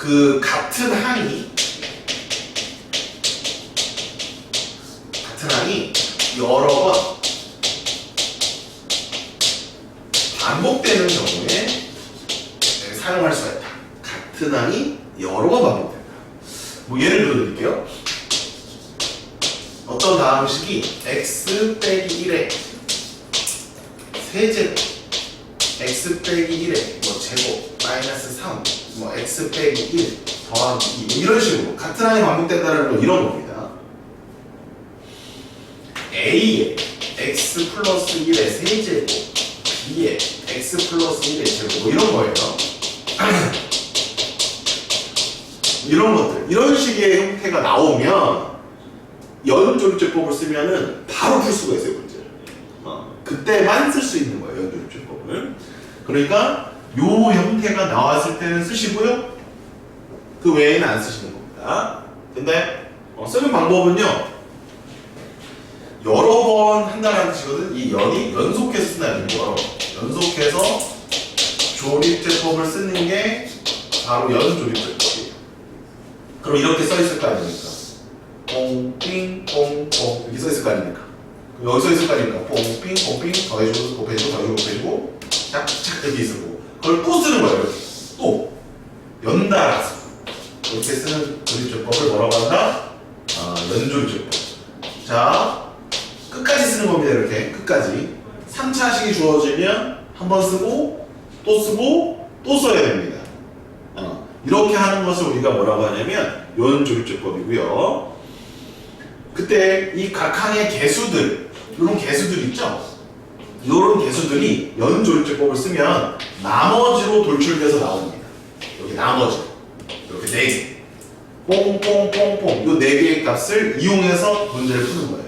그 같은 항이 여러 번 반복되는 경우에 사용할 수가 있다. 같은 항이 여러 번 반복된다. 뭐 예를 들어 드릴게요. 어떤 다항식이 x 빼기 1의 세제곱, x 빼기 1의 뭐 제곱, 마이너스 3, 뭐 x 빼기 1 더하기 2 이런 식으로 같은 항이 반복된다는 건 이런 겁니다. A에 x 플러스 1의 세제곱, B에 x 플러스 1의 제곱 뭐 이런 거예요. 이런 것들, 이런 식의 형태가 나오면 연조립제법을 쓰면은 바로 풀 수가 있어요, 문제를. 그때만 쓸 수 있는 거예요, 연조립제법을. 그러니까 요 형태가 나왔을 때는 쓰시고요. 그 외에는 안 쓰시는 겁니다. 근데 쓰는 방법은요. 여러 번 한다는 뜻이거든. 이 연이 연속해서 쓴다는 거. 연속해서 조립제법을 쓰는 게 바로 연조립제법이에요. 그럼 이렇게 써 있을 거 아닙니까? 뽕삥 뽕뽕 이렇게 써 있을 거 아닙니까? 그럼 여기 써 있을 거 아닙니까? 뽕삥 뽕삥 더해주고 곱해주고 더해주고 곱해주고 짝짝 이렇게 있을 거고 그걸 또 쓰는 거예요. 이렇게 또 연달아서 이렇게 쓰는 조립제법을 뭐라고 한다? 연조립제법. 자. 끝까지 쓰는 겁니다. 이렇게 끝까지 3차식이 주어지면 한 번 쓰고 또 쓰고 또 써야 됩니다. 이렇게 하는 것을 우리가 뭐라고 하냐면 연조립제법이고요. 그때 이 각 항의 개수들 이런 개수들 있죠? 이런 개수들이 연조립제법을 쓰면 나머지로 돌출돼서 나옵니다. 이렇게 나머지 이렇게 4개 뽕뽕뽕뽕 이 4개의 값을 이용해서 문제를 푸는 거예요.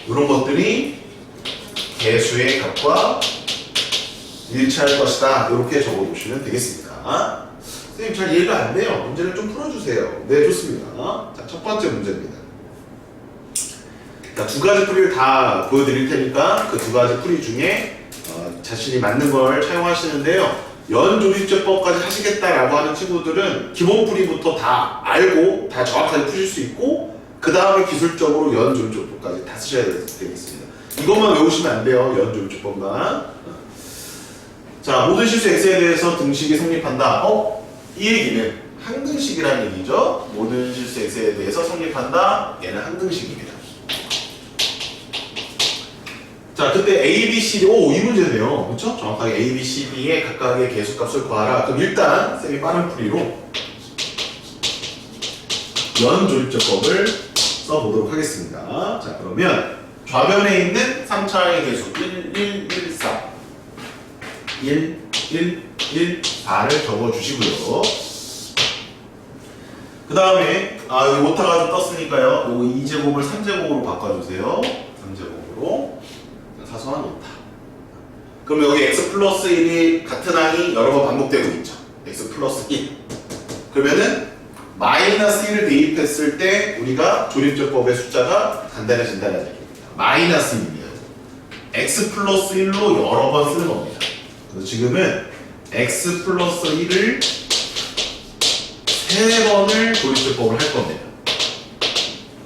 이런 것들이 개수의 값과 일치할 것이다. 이렇게 적어주시면 되겠습니다. 선생님 잘 이해가 안 돼요. 문제를 좀 풀어주세요. 네, 좋습니다. 자, 첫 번째 문제입니다. 자, 두 가지 풀이를 다 보여드릴 테니까 그 두 가지 풀이 중에 자신이 맞는 걸 차용하시는데요. 연조립제법까지 하시겠다라고 하는 친구들은 기본 풀이부터 다 알고 다 정확하게 푸실 수 있고 그 다음에 기술적으로 연조립제법까지 다 쓰셔야 되겠습니다. 이것만 외우시면 안 돼요. 연조립제법만. 자, 모든 실수 x에 대해서 등식이 성립한다. 이 얘기는 항등식이라는 얘기죠. 모든 실수 x에 대해서 성립한다. 얘는 항등식입니다. 자, 그때 a, b, c, d, 이 문제네요. 그렇죠? 정확하게 a, b, c, d의 각각의 개수값을 구하라. 그럼 일단 쌤이 빠른 풀이로 연조립제법을 써보도록 하겠습니다. 자, 그러면 좌변에 있는 3차의 개수 1, 1, 1, 4 1, 1, 1, 4를 적어주시고요. 그 다음에 여기 오타가 좀 떴으니까요. 요거 2제곱을 3제곱으로 바꿔주세요. 3제곱으로 사소한 오타. 그럼 여기 x 플러스 1이 같은 항이 여러 번 반복되고 있죠. x 플러스 1 그러면은 마이너스 1을 대입했을 때 우리가 조립제법의 숫자가 간단해진다는 얘기입니다. 마이너스 1이에요. x 플러스 1로 여러 번 쓰는 겁니다. 그래서 지금은 x 플러스 1을 3번을 조립제법을 할 겁니다.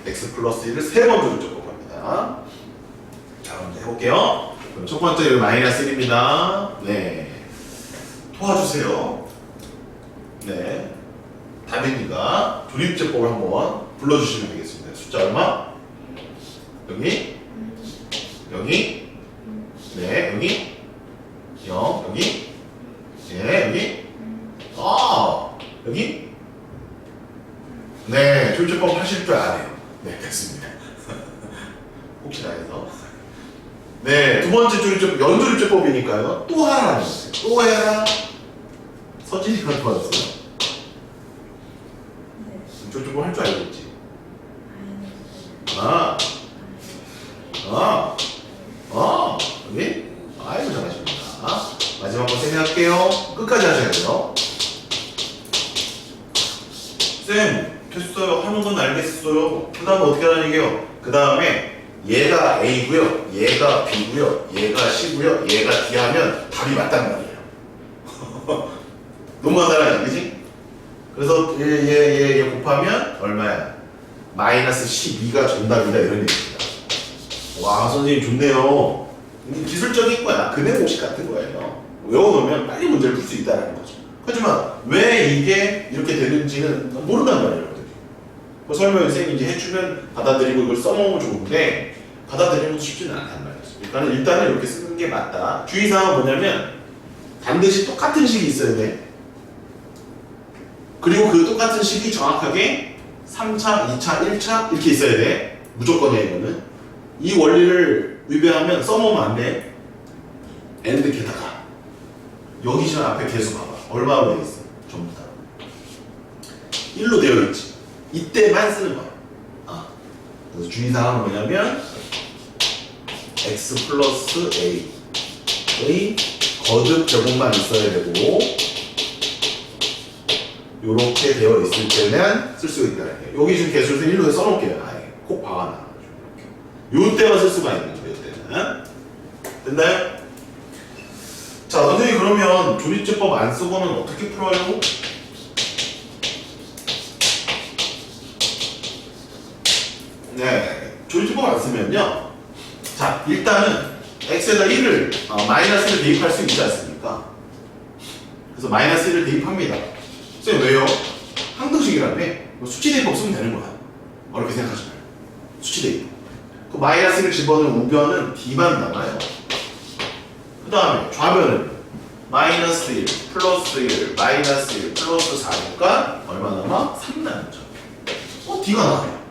x 플러스 1을 3번 조립제법 합니다. 자, 먼저 해볼게요. 그럼 첫 번째 여기 마이너스 1입니다. 네. 도와주세요. 네. 다빈이가 조립제법을 한번 불러주시면 되겠습니다. 숫자 얼마? 여기? 여기? 네, 여기? 0, 여기? 네, 여기? 여기? 네, 조립제법 하실 줄 아네요. 네, 됐습니다. 혹시나 해서. 네, 두 번째 조립제법, 연조립제법이니까요. 또 하라는 거예요. 또 해라. 서진이가 도와줬어요. 조립제법 할 줄 알겠지? 여기? 아이고, 잘하십니다. 마지막 거 쌤이 할게요. 끝까지 하셔야 돼요. 쌤, 됐어요. 하는 건 알겠어요. 그 다음에 어떻게 하는 얘기예요? 그 다음에 얘가 A고요, 얘가 B고요, 얘가 C고요, 얘가 D 하면 답이 맞단 말이에요. 너무 간단하지, 그지? 그래서 얘 곱하면 얼마야? 마이너스 12가 정답이다 이런 얘기입니다. 와 선생님 좋네요. 기술적인 거야. 근해 공식 같은 거예요. 외워놓으면 빨리 문제를 풀 수 있다는 거죠. 하지만 왜 이게 이렇게 되는지는 모른단 말이에요. 여러분들이. 설명을 선생님이 이제 해주면 받아들이고 이걸 써먹으면 좋은데 받아들이는 것도 쉽지는 않단 말이죠. 일단은 이렇게 쓰는 게 맞다. 주의사항은 뭐냐면 반드시 똑같은 식이 있어야 돼. 그리고 그 똑같은 식이 정확하게 3차, 2차, 1차 이렇게 있어야 돼. 무조건이야 이거는. 이 원리를 위배하면 써먹으면 안 돼. and 게다가 여기 지금 앞에 계속 봐봐. 얼마로 되어 있어? 전부 다 1로 되어 있지. 이때만 쓰는 거야. 그래서 주의사항은 뭐냐면 x 플러스 a의 거듭 제곱만 있어야 되고 요렇게 되어 있을 때는 쓸 수 있다. 여기 지금 개수에서 1로에 써놓을게요. 아예 꼭 박아놔. 요 때만 쓸 수가 있는 거예요. 요때는 됐나요? 자, 선생님 그러면 조립제법 안 쓰고는 어떻게 풀어요? 네, 조립제법 안 쓰면요. 자, 일단은 x에다 1을 마이너스를 대입할 수 있지 않습니까? 그래서 마이너스 1을 대입합니다. 선생님 왜요? 항등식이라며 수치 대입 없으면 되는 거야. 어렵게 생각하지 말고 수치 대입. 그 마이너스를 집어넣은 우변은 D만 남아요. 그 다음에 좌변은 마이너스 1, 플러스 1, 마이너스 1, 플러스 4니까 얼마 남아? 3 남죠. D가 나와요.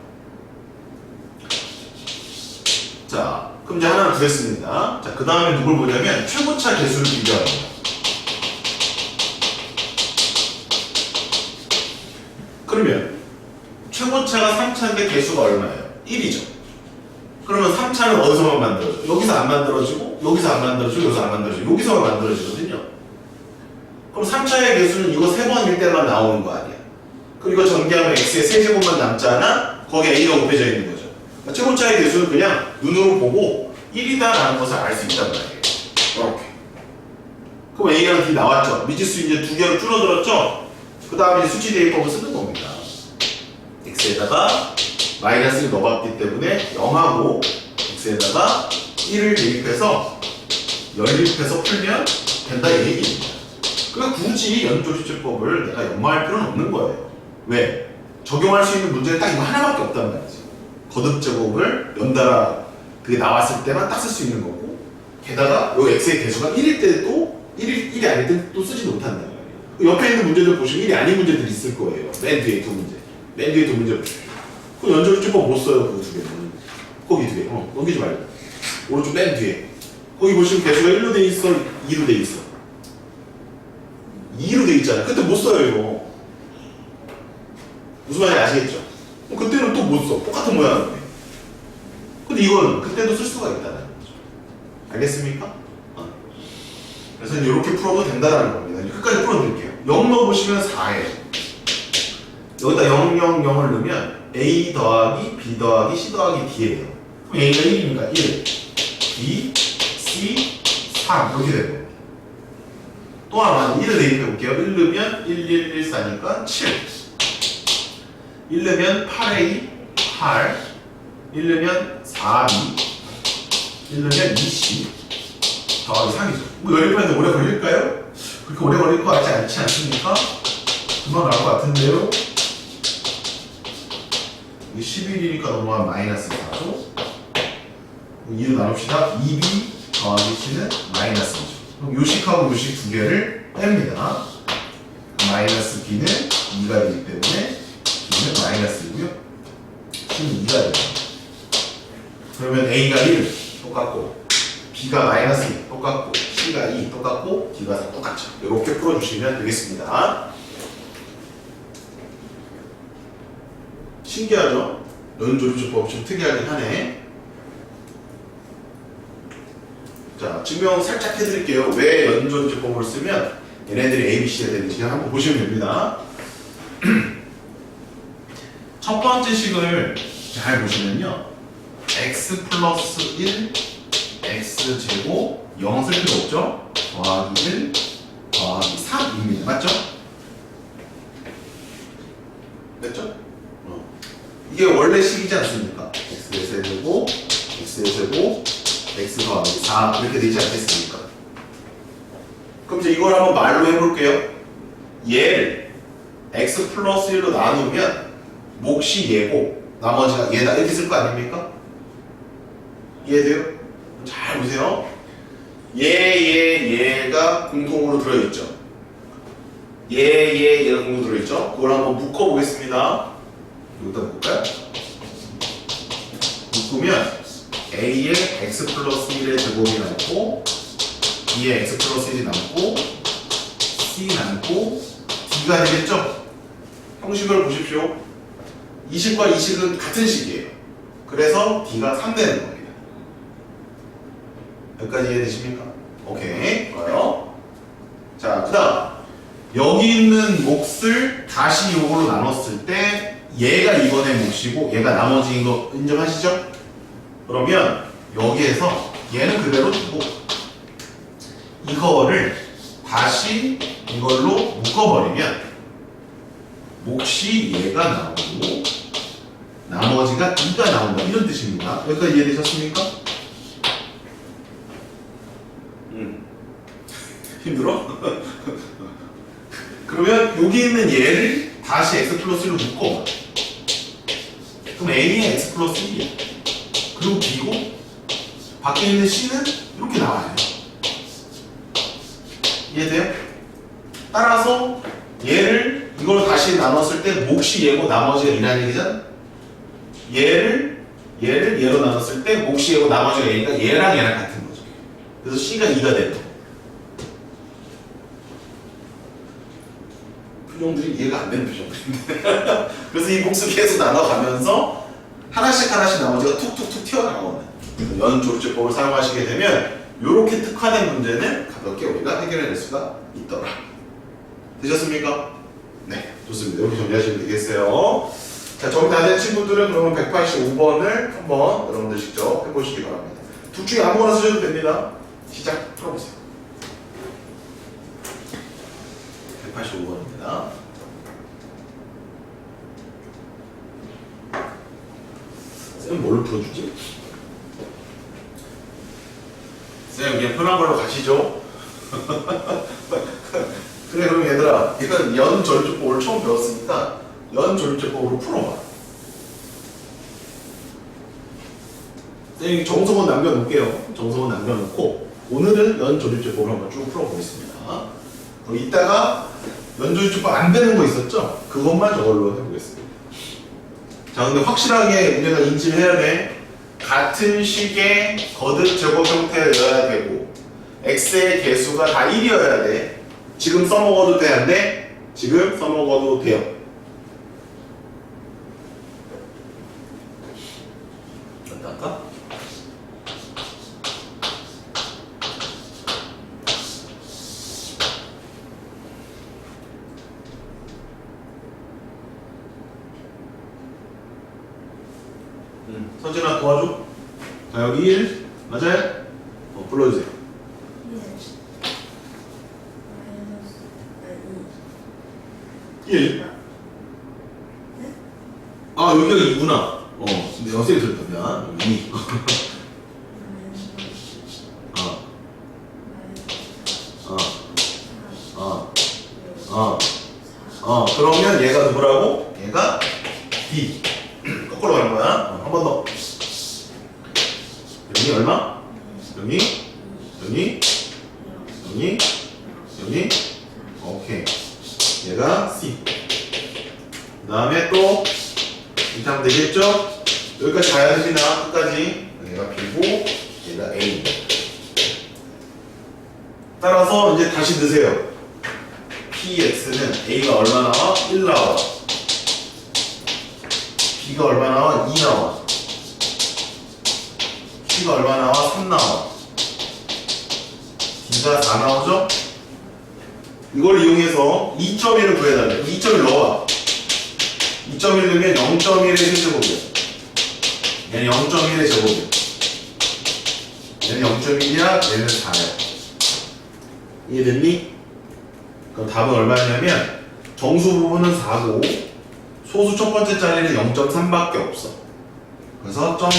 자, 그럼 이제 하나는 구했습니다. 자, 그 다음에 누굴 보냐면 최고차 개수를 비교합니다. 그러면 최고차가 3차인데 개수가 얼마예요? 1이죠. 그러면 3차는 어디서만 만들어져? 여기서 안 만들어지고 여기서 안 만들어지고 여기서 안 만들어지고 여기서만 만들어지거든요. 그럼 3차의 개수는 이거 3번일 때만 나오는 거 아니야. 그리고 이거 전개하면 x의 세제곱만 남잖아? 거기에 a가 곱해져 있는 거죠. 그러니까 최고차의 개수는 그냥 눈으로 보고 1이다라는 것을 알 수 있단 말이에요. 이렇게. 그럼 a랑 d 나왔죠? 미지수 이제 2개로 줄어들었죠? 그 다음에 수치 대입법을 쓰는 겁니다. x에다가 마이너스를 넣어봤기 때문에 0하고 x에다가 1을 대입해서 연립해서 풀면 된다 이 얘기입니다. 그러니까 굳이 연조립제법을 내가 연마할 필요는 없는 거예요. 왜? 적용할 수 있는 문제는 딱 이거 하나밖에 없단 말이지. 거듭제곱을 연달아 그게 나왔을 때만 딱 쓸 수 있는 거고 게다가 요 x의 개수가 1일 때도 1이 아닐 때 또 쓰지 못한단 말이에요. 옆에 있는 문제들 보시면 1이 아닌 문제들이 있을 거예요. 맨 뒤에 두 문제. 맨 뒤에 두 문제 보시면 그 연조립제법 못 써요. 그 두 개는. 거기 두 개. 넘기지 말고. 오른쪽 맨 뒤에. 거기 보시면 개수가 1로 돼 있어? 2로 돼 있어? 2로 돼 있잖아요. 그때 못 써요, 이거. 무슨 말인지 아시겠죠? 그때는 또 못 써. 똑같은 모양인데. 근데 이건 그때도 쓸 수가 있다는 거죠. 알겠습니까? 그래서 이렇게 풀어도 된다는 겁니다. 끝까지 풀어드릴게요. 0 넣어보시면 4예요. 여기다 0, 0, 0을 넣으면 A 더하기 B 더하기 C 더하기 D예요. 그럼 A가 1이니까 1, B, C, 3 이렇게 되고 또 하나 1을 대입해볼게요. 1 넣으면 1, 1, 1, 4니까 7 1 넣으면 8A, 8 1 넣으면 4B 1 넣으면 2C 더하기 3이죠. 뭐 연립하는데 오래 걸릴까요? 그렇게 오래 걸릴 것 같지 않지 않습니까? 금방 나올 것 같은데요? 11이니까 넘어가면 마이너스 4죠. 2로 나눕시다. 2b 더하기 c는 마이너스 2죠. 그럼 요식하고 요식 두 개를 뺍니다. 마이너스 b는 2가 되기 때문에 b는 마이너스 2고요. c는 2가 됩니다. 그러면 a가 1 똑같고 b가 마이너스 2 똑같고 c가 2 똑같고 d가 4 똑같죠. 이렇게 풀어주시면 되겠습니다. 신기하죠? 연조립제법 좀 특이하긴 하네. 자, 증명 살짝 해드릴게요. 왜 연조립제법을 쓰면 얘네들이 A, B, C가 되는지 한번 보시면 됩니다. 첫 번째 식을 잘 보시면요. x 플러스 1, x 제곱 0 쓸 필요 없죠? 더하기 1, 더하기 3입니다. 맞죠? 이게 원래 식이지 않습니까? x의 세제곱, x의 제곱, x 더하기 4 이렇게 되지 않겠습니까? 그럼 이제 이걸 한번 말로 해볼게요. 얘를 x 플러스 1로 나누면 몫이 얘고 나머지가 얘다 이렇게 쓸 거 아닙니까? 이해돼요? 잘 보세요. 얘가 공통으로 들어있죠. 얘가 공통으로 들어있죠. 그걸 한번 묶어보겠습니다. 여기다 볼까요? 묶으면 a의 x 플러스 1의 제곱이 남고 b의 x 플러스 1이 남고 c 남고 d가 되겠죠? 형식을 보십시오. 이 식과 이 식은 같은 식이에요. 그래서 d가 3 되는 겁니다. 여기까지 이해되십니까? 오케이, 좋아요. 자, 그 다음 여기 있는 몫을 다시 이걸로 나눴을 때 얘가 이번에 몫이고 얘가 나머지인 거 인정하시죠? 그러면 여기에서 얘는 그대로 두고 이거를 다시 이걸로 묶어버리면 몫이 얘가 나오고 나머지가 2가 나온다 이런 뜻입니다. 여기까지 이해되셨습니까? 힘들어? 그러면 여기 있는 얘를 다시 x 플러스 1로 묶어. 그럼 a의 x 플러스 1이야. 그리고 b고 밖에 있는 c는 이렇게 나와요. 이해돼요? 따라서 얘를 이걸 다시 나눴을 때 몫이 얘고 나머지가 2라는 얘기잖아. 얘를 얘로 나눴을 때 몫이 얘고 나머지가 얘니까 얘랑 같은 거죠. 그래서 c가 2가 되는 거. 표정들이 이해가 안 되는 표정들인데 그래서 이 몫을 계속 나눠가면서 하나씩 나머지가 툭툭툭 튀어나오는 연조립제법을 사용하시게 되면 이렇게 특화된 문제는 가볍게 우리가 해결해낼 수가 있더라. 되셨습니까? 네, 좋습니다. 이렇게 정리하시면 되겠어요. 자, 정리 다 된 친구들은 그러면 185번을 한번 여러분들 직접 해보시기 바랍니다. 둘 중에 아무거나 쓰셔도 됩니다. 시작 풀어보세요. 185번입니다. 쌤 뭘로 풀어주지? 쌤 그냥 편한 걸로 가시죠. 그래 그럼 얘들아 이건 연조립제법을 처음 배웠으니까 연조립제법으로 풀어봐. 쌤이 정성은 남겨놓을게요. 정성은 남겨놓고 오늘은 연조립제법을 한번 쭉 풀어보겠습니다. 그럼 이따가 연조립제법 안 되는 거 있었죠? 그것만 저걸로 해보겠습니다. 자, 근데 확실하게 우리가 인지를 해야 돼. 같은 식의 거듭 제곱 형태여야 되고 x의 개수가 다 1이어야 돼. 지금 써먹어도 돼, 안 돼? 지금 써먹어도 돼요. 어떨까? 서진아 도와줘. 자, 여기 1 맞아요? 불러주세요. 1. 아, 여기가 2구나. 근데 선생님이 들었다면 2. 그러면 얘가 누구라고? 얘가 D. 거꾸로 가는 거야. 한 번 더. 여기 얼마? 여기? 오케이. 얘가 C. 그 다음에 또 이렇게 하면 되겠죠? 여기까지 가야 되나? 끝까지. 얘가 B고 얘가 A. 따라서 이제 다시 넣으세요. PX는 A가 얼마 나와? 1 나와. B가 얼마 나와? 2 나와. C가 얼마 나와? 3 나와. D가 4 나오죠? 이걸 이용해서 2.1을 구해달래. 2.1 넣어봐. 2.1 넣으면 0.1의 세제곱이야. 얘는 0.1의 제곱이야. 얘는 0.1이야, 얘는 4야. 이해됐니? 그럼 답은 얼마냐면 정수 부분은 4고 소수 첫 번째 자리는 0.3밖에 없어. 그래서 0.3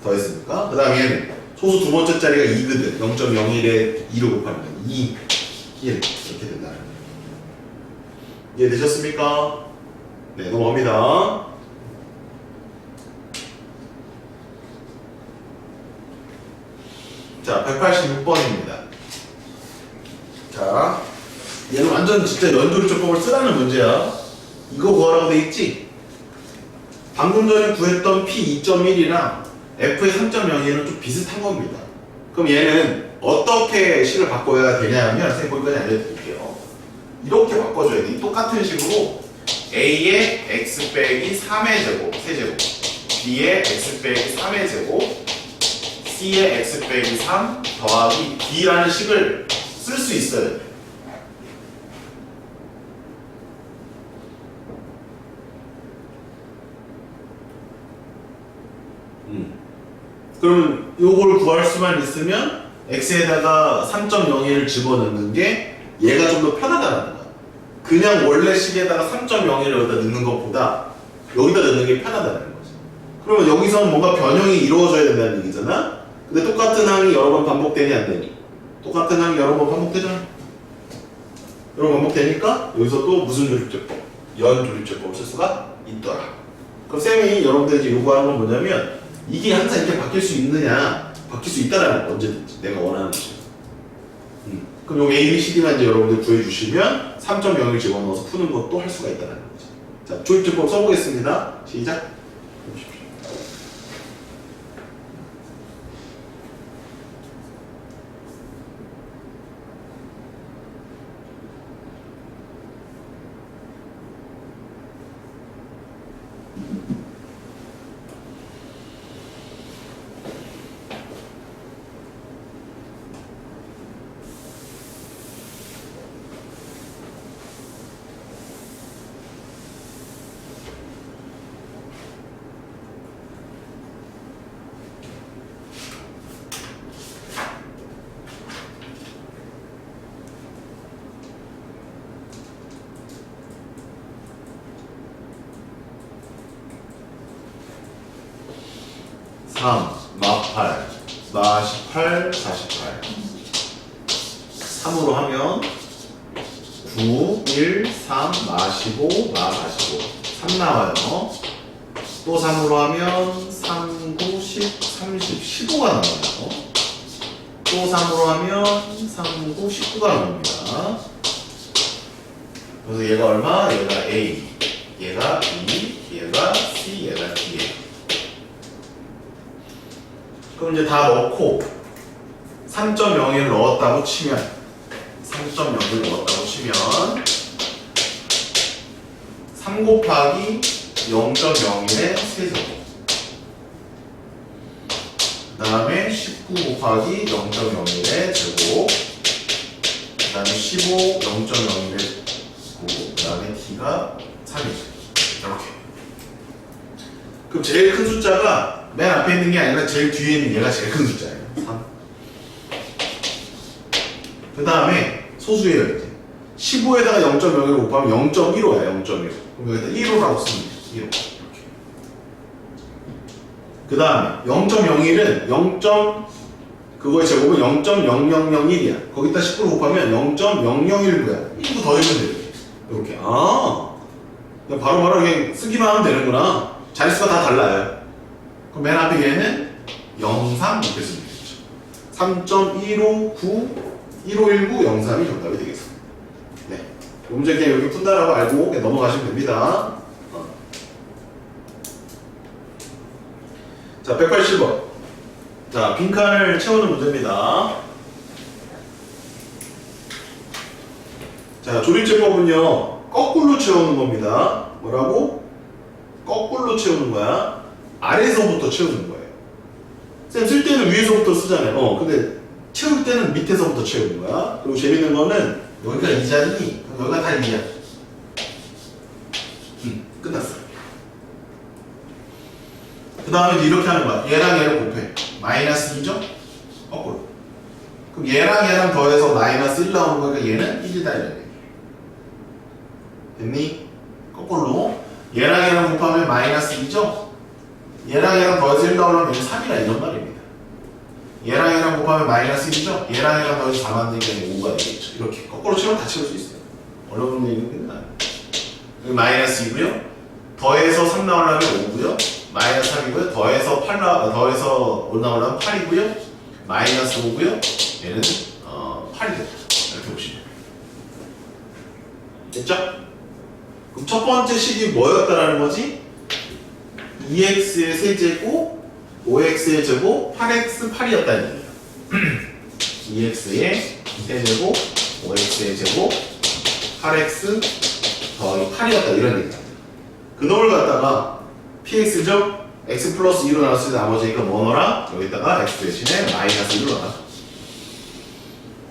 더했으니까. 그 다음에 얘는 소수 두 번째 자리가 2거든. 0.01에 2로 곱하면 2, 1 이렇게 된다는 거예요. 이해되셨습니까? 네, 넘어갑니다. 자, 186번입니다. 자, 얘는 완전 진짜 연조리조법을 쓰라는 문제야. 이거 구하라고 돼 있지? 방금 전에 구했던 P 2.1이랑 F의 3.0은 좀 비슷한 겁니다. 그럼 얘는 어떻게 식을 바꿔야 되냐면 선생님 거기까지 알려드릴게요. 이렇게 바꿔줘야 돼. 똑같은 식으로 A의 X 빼기 3의 제곱, 세제곱, B의 X 빼기 3의 제곱, C의 X 빼기 3 더하기 B라는 식을 쓸 수 있어야 돼. 그러면 요걸 구할 수만 있으면 x에다가 3.01을 집어넣는 게 얘가 좀 더 편하다는 거야. 그냥 원래 식에다가 3.01을 여기다 넣는 것보다 여기다 넣는 게 편하다는 거지. 그러면 여기서는 뭔가 변형이 이루어져야 된다는 얘기잖아. 근데 똑같은 항이 여러 번 반복되니 안 되니? 똑같은 항이 여러 번 반복되잖아. 여러 번 반복되니까 여기서 또 무슨 조립제법? 연조립제법을 쓸 수가 있더라. 그럼 쌤이 여러분들이 요구하는 건 뭐냐면 이게 항상 이렇게 바뀔 수 있느냐? 바뀔 수 있다라는 거, 언제든지 내가 원하는 것이. 그럼 여기 A, B, C, D만 이제 여러분들 구해주시면 3.0을 집어넣어서 푸는 것도 할 수가 있다는 거죠. 자, 조립제법 써보겠습니다. 시작. 3, 48, 48, 48 3으로 하면 9, 1, 3, 45, 45 3 나와요. 또 3으로 하면 3, 9, 10, 30, 15가 나와요. 또 3으로 하면 3, 9, 19가 나옵니다. 그래서 얘가 얼마? 얘가 A, 얘가 B, 얘가 C, 얘가 D예요. 그럼 이제 다 넣고 3.01을 넣었다고 치면 3.0을 넣었다고 치면 3 곱하기 0.01의 세제곱 그 다음에 19 곱하기 0.01의 제곱 그 다음에 15 0.01의 제곱 그 다음에 D가 3이죠. 이렇게. 그럼 제일 큰 숫자가 맨 앞에 있는 게 아니라 제일 뒤에 있는 얘가 제일 큰 숫자예요. 3. 그 다음에 소수예요 이제. 15에다가 0.01을 곱하면 0.15야 0.15. 그럼 여기다 1호라고 쓰면 돼. 1호. 이렇게. 그 다음에 0.01은 0. 그거의 제곱은 0.0001이야. 거기다 19를 곱하면 0.001구야. 1구 더해주면 돼. 이렇게. 아, 그냥 바로바로 그냥 쓰기만 하면 되는구나. 자릿수가 다 달라요. 그럼 맨 앞에 얘는 03 이렇게 쓰면 되겠죠. 3.159, 1519, 03이 정답이 되겠습니다. 네. 문제 그냥 여기 푼다라고 알고 그냥 넘어가시면 됩니다. 자, 180번. 자, 빈칸을 채우는 문제입니다. 자, 조립제법은요, 거꾸로 채우는 겁니다. 뭐라고? 거꾸로 채우는 거야. 아래에서부터 채우는 거예요. 쌤, 쓸 때는 위에서부터 쓰잖아요. 근데 채울 때는 밑에서부터 채우는 거야. 그리고 재밌는 거는 여기가 2자리니 여기가 다 2야. 끝났어. 그 다음에 이렇게 하는 거야. 얘랑 얘를 곱해. 마이너스 2죠? 거꾸로. 그럼 얘랑 더해서 마이너스 1 나오는 거니까 얘는 1이다 이런 얘기. 됐니? 거꾸로. 거꾸로 얘랑 얘랑 곱하면 마이너스 2죠? 얘랑 얘랑 더해서 1 나오려면 얘는 3이라 이런 말입니다. 얘랑 얘랑 곱하면 마이너스 1이죠? 얘랑 얘랑 더해서 4 만들기 5가 되겠죠. 이렇게 거꾸로 치면 다 치울 수 있어요. 어려운 얘기는 아니에요. 여기 마이너스 2고요. 더해서 3 나오려면 5고요. 마이너스 3이고요. 더해서 5 나오려면 8이고요. 마이너스 5고요. 얘는 8이 됩니다. 이렇게 보시면 됐죠? 그럼 첫 번째 식이 뭐였다라는 거지? 2x의 세제곱, 5x의 제곱, 8x 8이었다는 얘기예요. 2x의 세제곱, 5x의 제곱, 8x 더하기 8이었다 이런 얘기입니다. 그 놈을 갖다가 px죠? x 플러스 2로 나눴을 때 나머지 이거 뭐 넣어라? 여기다가 x 대신에 마이너스 1로 넣어라.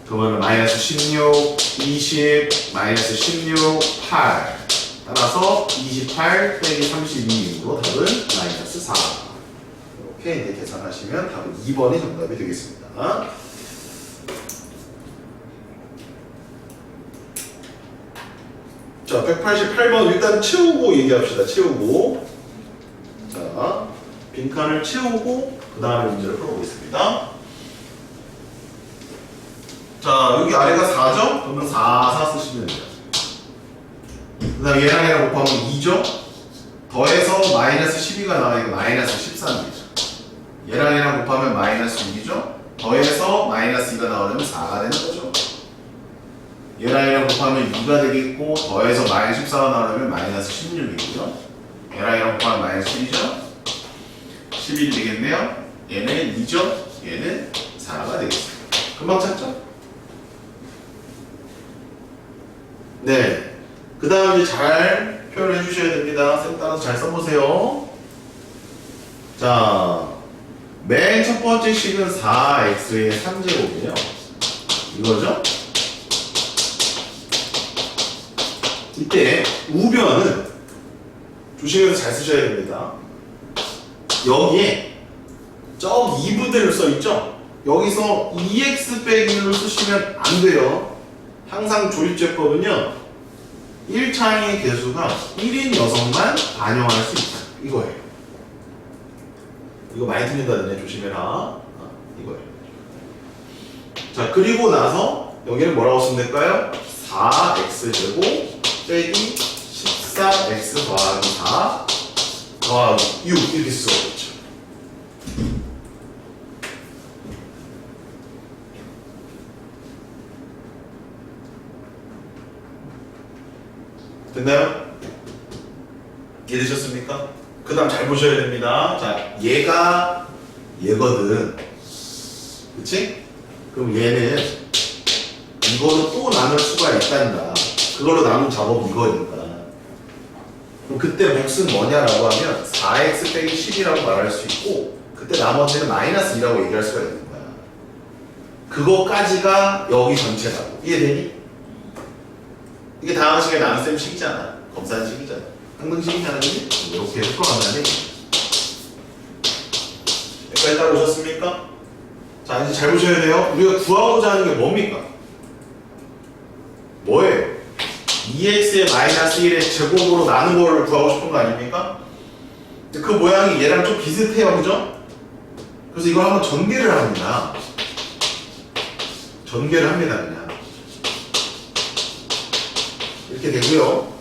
그러면 마이너스 16, 20, 마이너스 16, 8 따라서 28 빼기 32으로 답은 마이너스 4 이렇게 이제 계산하시면 답은 2번이 정답이 되겠습니다. 자, 188번 일단 채우고 얘기합시다. 채우고 자, 빈칸을 채우고 그 다음에 문제를 풀어보겠습니다. 자, 여기 아래가 4죠? 그러면 4 쓰시면 돼요. 그 다음 얘랑 얘랑 곱하면 2죠? 더해서 마이너스 12가 나와니까 마이너스 13이죠. 얘랑 얘랑 곱하면 마이너스 6이죠? 더해서 마이너스 2가 나오려면 4가 되는 거죠. 얘랑 얘랑 곱하면 2가 되겠고 더해서 마이너스 14가 나오려면 마이너스 16이고요. 얘랑 얘랑 곱하면 마이너스 1이죠? 11이 되겠네요. 얘는 2죠? 얘는 4가 되겠습니다. 금방 찾죠? 네. 그 다음 이제 잘 표현해 주셔야 됩니다. 쌤 따라서 잘 써보세요. 자, 맨 첫 번째 식은 4x의 3제곱이에요. 이거죠? 이때 우변은 조심해서 잘 쓰셔야 됩니다. 여기에 저 2부대를 써있죠? 여기서 2x 빼기 1을 쓰시면 안 돼요. 항상 조립제법은요 1창의 개수가 1인 녀석만 반영할 수 있다 이거예요. 이거 많이 틀린다더니 조심해라. 이거예요. 자, 그리고 나서 여기는 뭐라고 쓰면 될까요? 4x제곱 빼기 14x 더하기 4 더하기 6 이렇게 쓰겠죠. 됐나요? 이해되셨습니까? 그 다음 잘 보셔야 됩니다. 자, 얘가 얘거든. 그치? 그럼 얘는 이거로 또 나눌 수가 있단다. 그걸로 나눈 작업이 이거니까. 그럼 그때 몫은 뭐냐라고 하면 4x 빼기 10이라고 말할 수 있고 그때 나머지는 마이너스 2라고 얘기할 수가 있는 거야. 그거까지가 여기 전체라고. 이해되니? 이게 다음 시간에 남쌤 식이잖아. 검사한 식이잖아. 항등식이잖아. 이렇게 풀어간다는 얘기. 여기까지 따라오셨습니까? 자, 이제 잘 보셔야 돼요. 우리가 구하고자 하는 게 뭡니까? 뭐예요? 2x의 마이너스 1의 제곱으로 나눈 거를 구하고 싶은 거 아닙니까? 그 모양이 얘랑 좀 비슷해요. 그죠? 그래서 이걸 한번 전개를 합니다. 전개를 합니다. 그냥. 이렇게 되고요.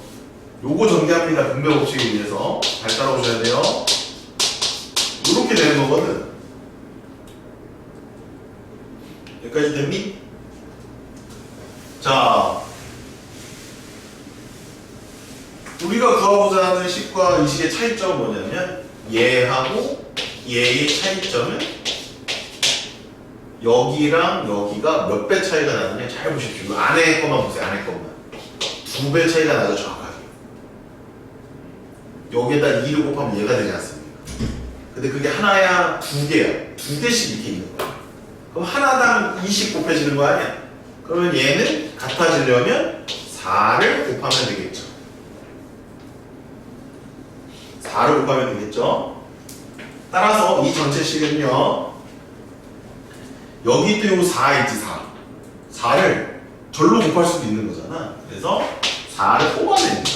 요거 전개합니다. 분배 법칙에 의해서. 잘 따라오셔야 돼요. 이렇게 되는 거거든. 여기까지 됐니? 자, 우리가 구하고자 하는 식과 이 식의 차이점은 뭐냐면 얘하고 얘의 차이점은 여기랑 여기가 몇 배 차이가 나느냐 잘 보십시오. 안에 것만 보세요. 안에 것만 2배 차이가 나죠. 정확하게. 여기에다 2를 곱하면 얘가 되지 않습니까? 근데 그게 하나야 두 개야. 두 개씩 이렇게 있는 거야. 그럼 하나당 2씩 곱해지는 거 아니야? 그러면 얘는 같아지려면 4를 곱하면 되겠죠. 4를 곱하면 되겠죠. 따라서 이 전체 식은요 여기 또 요 4 있지. 4를 절로 곱할 수도 있는 거잖아. 그래서 4를 뽑아냅니다.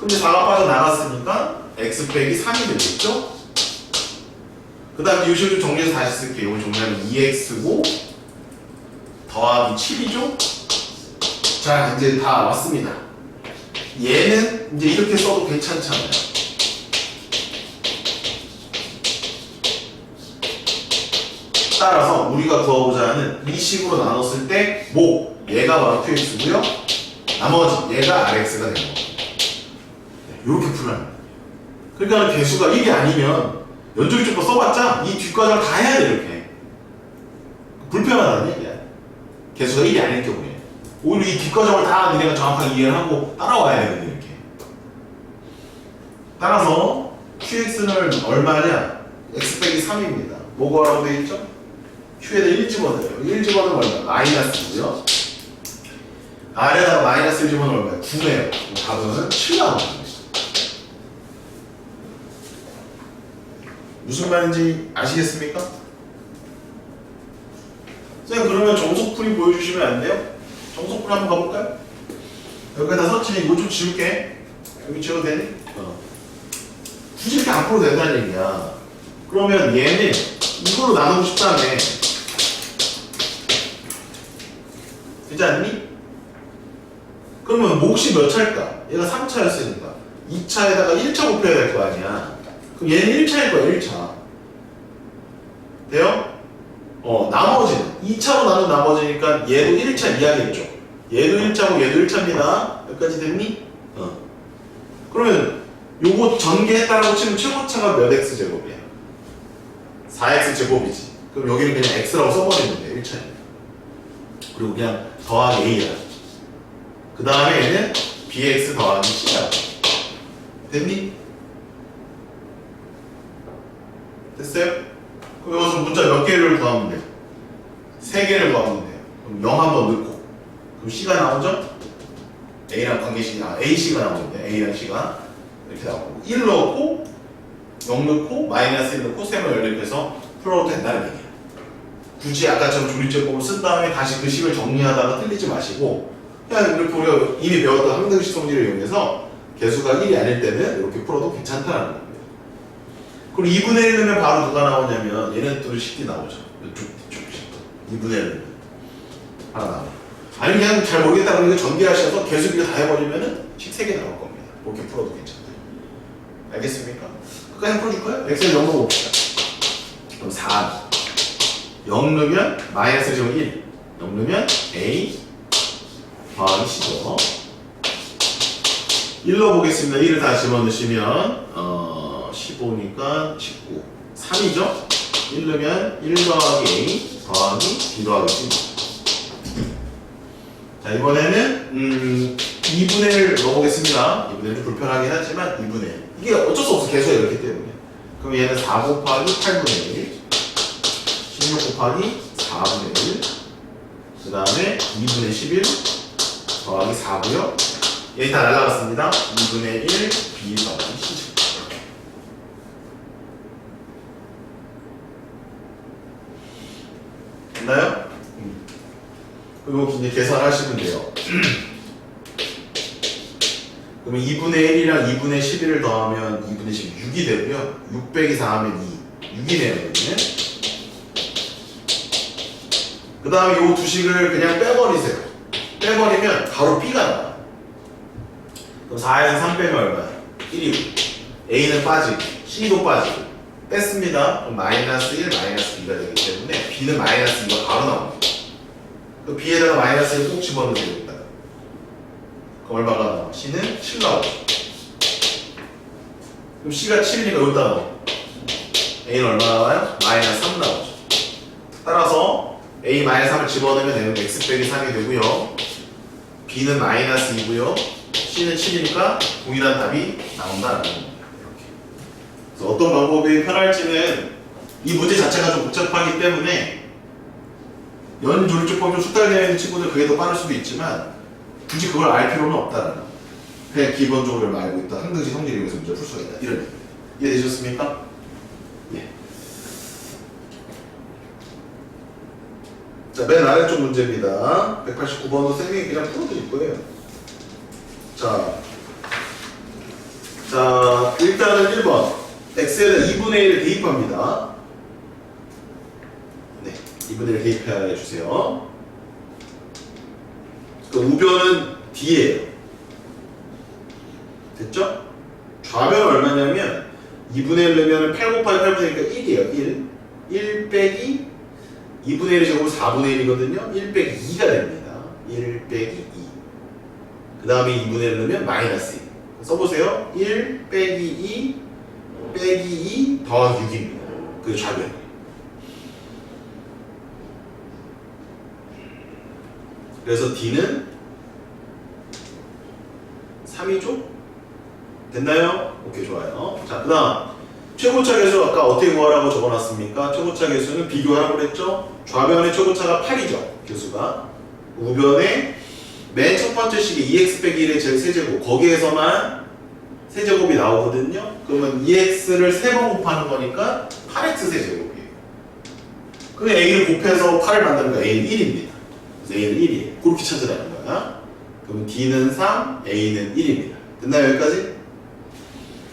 이제 4가 빠져나갔으니까 x 빼기 3이 되겠죠? 그 다음에 이 식을 좀 정리해서 다시 쓸게요. 이걸 정리하면 2x고 더하기 7이죠? 자, 이제 다 왔습니다. 얘는 이제 이렇게 써도 괜찮잖아요. 따라서 우리가 구하고자 하는 이 식으로 나눴을 때 얘가 바로 qx고요. 나머지 얘가 rx가 되는 겁니다. 이렇게 풀어야 그러니까 개수가 1이 아니면 연조기조법 써봤자 이 뒷과정을 다 해야 돼. 이렇게 불편하다는 얘기야. 개수가 1이 아닐 경우에 오히려 이 뒷과정을 다 니네가 정확하게 이해를 하고 따라와야 되는데 이렇게. 따라서 qx는 얼마냐? x 빼기 3입니다. 뭐 구하라고 되어 있죠? q에다 1 집어넣어요. 1 집어넣으면 얼마? 마이너스고요. r에다가 마이너스 1 집어넣으면 얼마야? 9네요. 답은 7 나옵니다. 무슨 말인지 아시겠습니까? 선생님 그러면 정석풀이 보여주시면 안 돼요? 정석풀이 한번 가볼까요? 여기다 서치 이거 좀 지울게. 여기 지워도 되니? 굳이 이렇게 앞으로 된다는 얘기야. 그러면 얘는 이걸로 나누고 싶다며. 되지 않니? 그러면 몫이 몇 차일까? 얘가 3차였으니까 2차에다가 1차 곱해야 될 거 아니야. 그럼 얘는 1차일 거야. 1차 돼요? 나머지는 2차로 나눈 나머지니까 얘도 1차 이하겠죠. 얘도 1차고 얘도 1차입니다. 여기까지 됐니? 그러면 요거 전개했다라고 치면 최고차가 몇 x제곱이야? 4x제곱이지. 그럼 여기는 그냥 x라고 써버리면 돼. 1차에. 그리고 그냥 더하기 a야. 그 다음에 얘는 bx 더하기 c야. 됐니? 됐어요? 그럼 여기서 문자 몇 개를 구하면 돼? 3개를 구하면 돼요. 그럼 0 한번 넣고 그럼 c가 나오죠? a랑 관계식이 ac가 나오는데 a랑 c가 이렇게 나오고 1 넣고 0 넣고 마이너스 1 넣고 셈을 연립해서 풀어도 된다는 얘기야. 굳이 아까처럼 조립제법을 쓴 다음에 다시 그 식을 정리하다가 틀리지 마시고 그냥 이렇게 우리가 이미 배웠던 항등식 성질을 이용해서 개수가 1이 아닐 때는 이렇게 풀어도 괜찮다는 겁니다. 그리고 2분의 1 넣으면 바로 누가 나오냐면 얘는 또 식이 나오죠. 이쪽 식 2분의 1 넣으면 하나 나와요. 아니 그냥 잘 모르겠다 그러니까 전개하셔서 개수 비교 다 해버리면은 식 3개 나올 겁니다. 이렇게 풀어도 괜찮아요. 알겠습니까? 끝까지 풀어줄까요? x를 0 넣어봅시다. 그럼 4 0 넣으면 마이너스 제곱 1 0 넣으면 a 더하기 c죠. 1 넣어보겠습니다. 1을 다 집어넣으시면 15니까 19 3이죠? 1 넣으면 1 더하기 a 더하기 b 더하기 c. 자 이번에는 2분의 1 넣어보겠습니다. 2분의 1좀 불편하긴 하지만 2분의 1 이게 어쩔 수 없어. 개수가 이렇기 때문에. 그럼 얘는 4 곱하기 8분의 1 16 곱하기 4분의 1 그 다음에 2분의 11 더하기 4고요. 얘 다 날라갔습니다. 2분의 1 b 더하기 c. 됐나요? 그리고 이제 계산하시면 돼요. 그러면 2분의 1이랑 2분의 11을 더하면 2분의 16이 되고요. 6 빼기 4 하면 2. 6이네요. 여기는. 그 다음에 이 두 식을 그냥 빼버리세요. 빼버리면 바로 B가 나와요. 그럼 4에서 3 빼면 얼마야? 1이고 A는 빠지고 C도 빠지고 뺐습니다. 그럼 마이너스 1, 마이너스 B가 되기 때문에 B는 마이너스 2가 바로 나옵니다. 그 B에다가 마이너스 1을 꼭 집어넣으세요. 여기다가. 그럼 얼마가 나와? C는 7 나오죠. 그럼 C가 7이니까 여기다 넣어. A는 얼마 나와요? 마이너스 3 나오죠. 따라서 A 마이너스 3을 집어넣으면 되는 X 빼기 3이 되고요. B는 마이너스 2고요. C는 7이니까 동일한 답이 나온다는 겁니다. 이렇게. 그래서 어떤 방법이 편할지는 이 문제 자체가 좀 복잡하기 때문에 연조립조법이 좀 숙달되어 있는 친구들 그게 더 빠를 수도 있지만 굳이 그걸 알 필요는 없다는 거. 그냥 기본적으로 알고 있다. 항등식 성질을 이용해서 문제 풀 수가 있다. 이런 얘기입니다. 이해되셨습니까? 예. 자, 맨 아래쪽 문제입니다. 189번은 쌤이 그냥 풀어드릴 거예요. 자, 자, 일단은 1번. x에다 2분의 1을 대입합니다. 네, 2분의 1 대입해 주세요. 그 우변은 d예요. 됐죠? 좌변은 얼마냐면 2분의 1 넣으면 8 곱하기 8분의 1이니까 1이에요. 1. 1 빼기 2분의 1이 제곱 4분의 1이거든요. 1 빼기 2가 됩니다. 1 빼기 2. 그 다음에 2분의 1 넣으면 마이너스 2. 써보세요. 1 빼기 2 빼기 2 더하기 6입니다. 그게 좌변. 그래서 D는 3이죠? 됐나요? 오케이, 좋아요. 자, 그 다음 최고차 계수 아까 어떻게 구하라고 적어놨습니까? 최고차 계수는 비교하라고 그랬죠? 좌변의 최고차가 8이죠. 계수가. 우변의 맨 첫 번째 식이 2x 빼기 1의 세제곱, 거기에서만 세제곱이 나오거든요. 그러면 2x를 3번 곱하는 거니까 8x 세제곱이에요. 그럼 a를 곱해서 8을 만드는 거 a는 1입니다. 그래서 a는 1이에요. 그렇게 찾으라는 거야. 그럼 d는 3, a는 1입니다. 됐나요? 여기까지?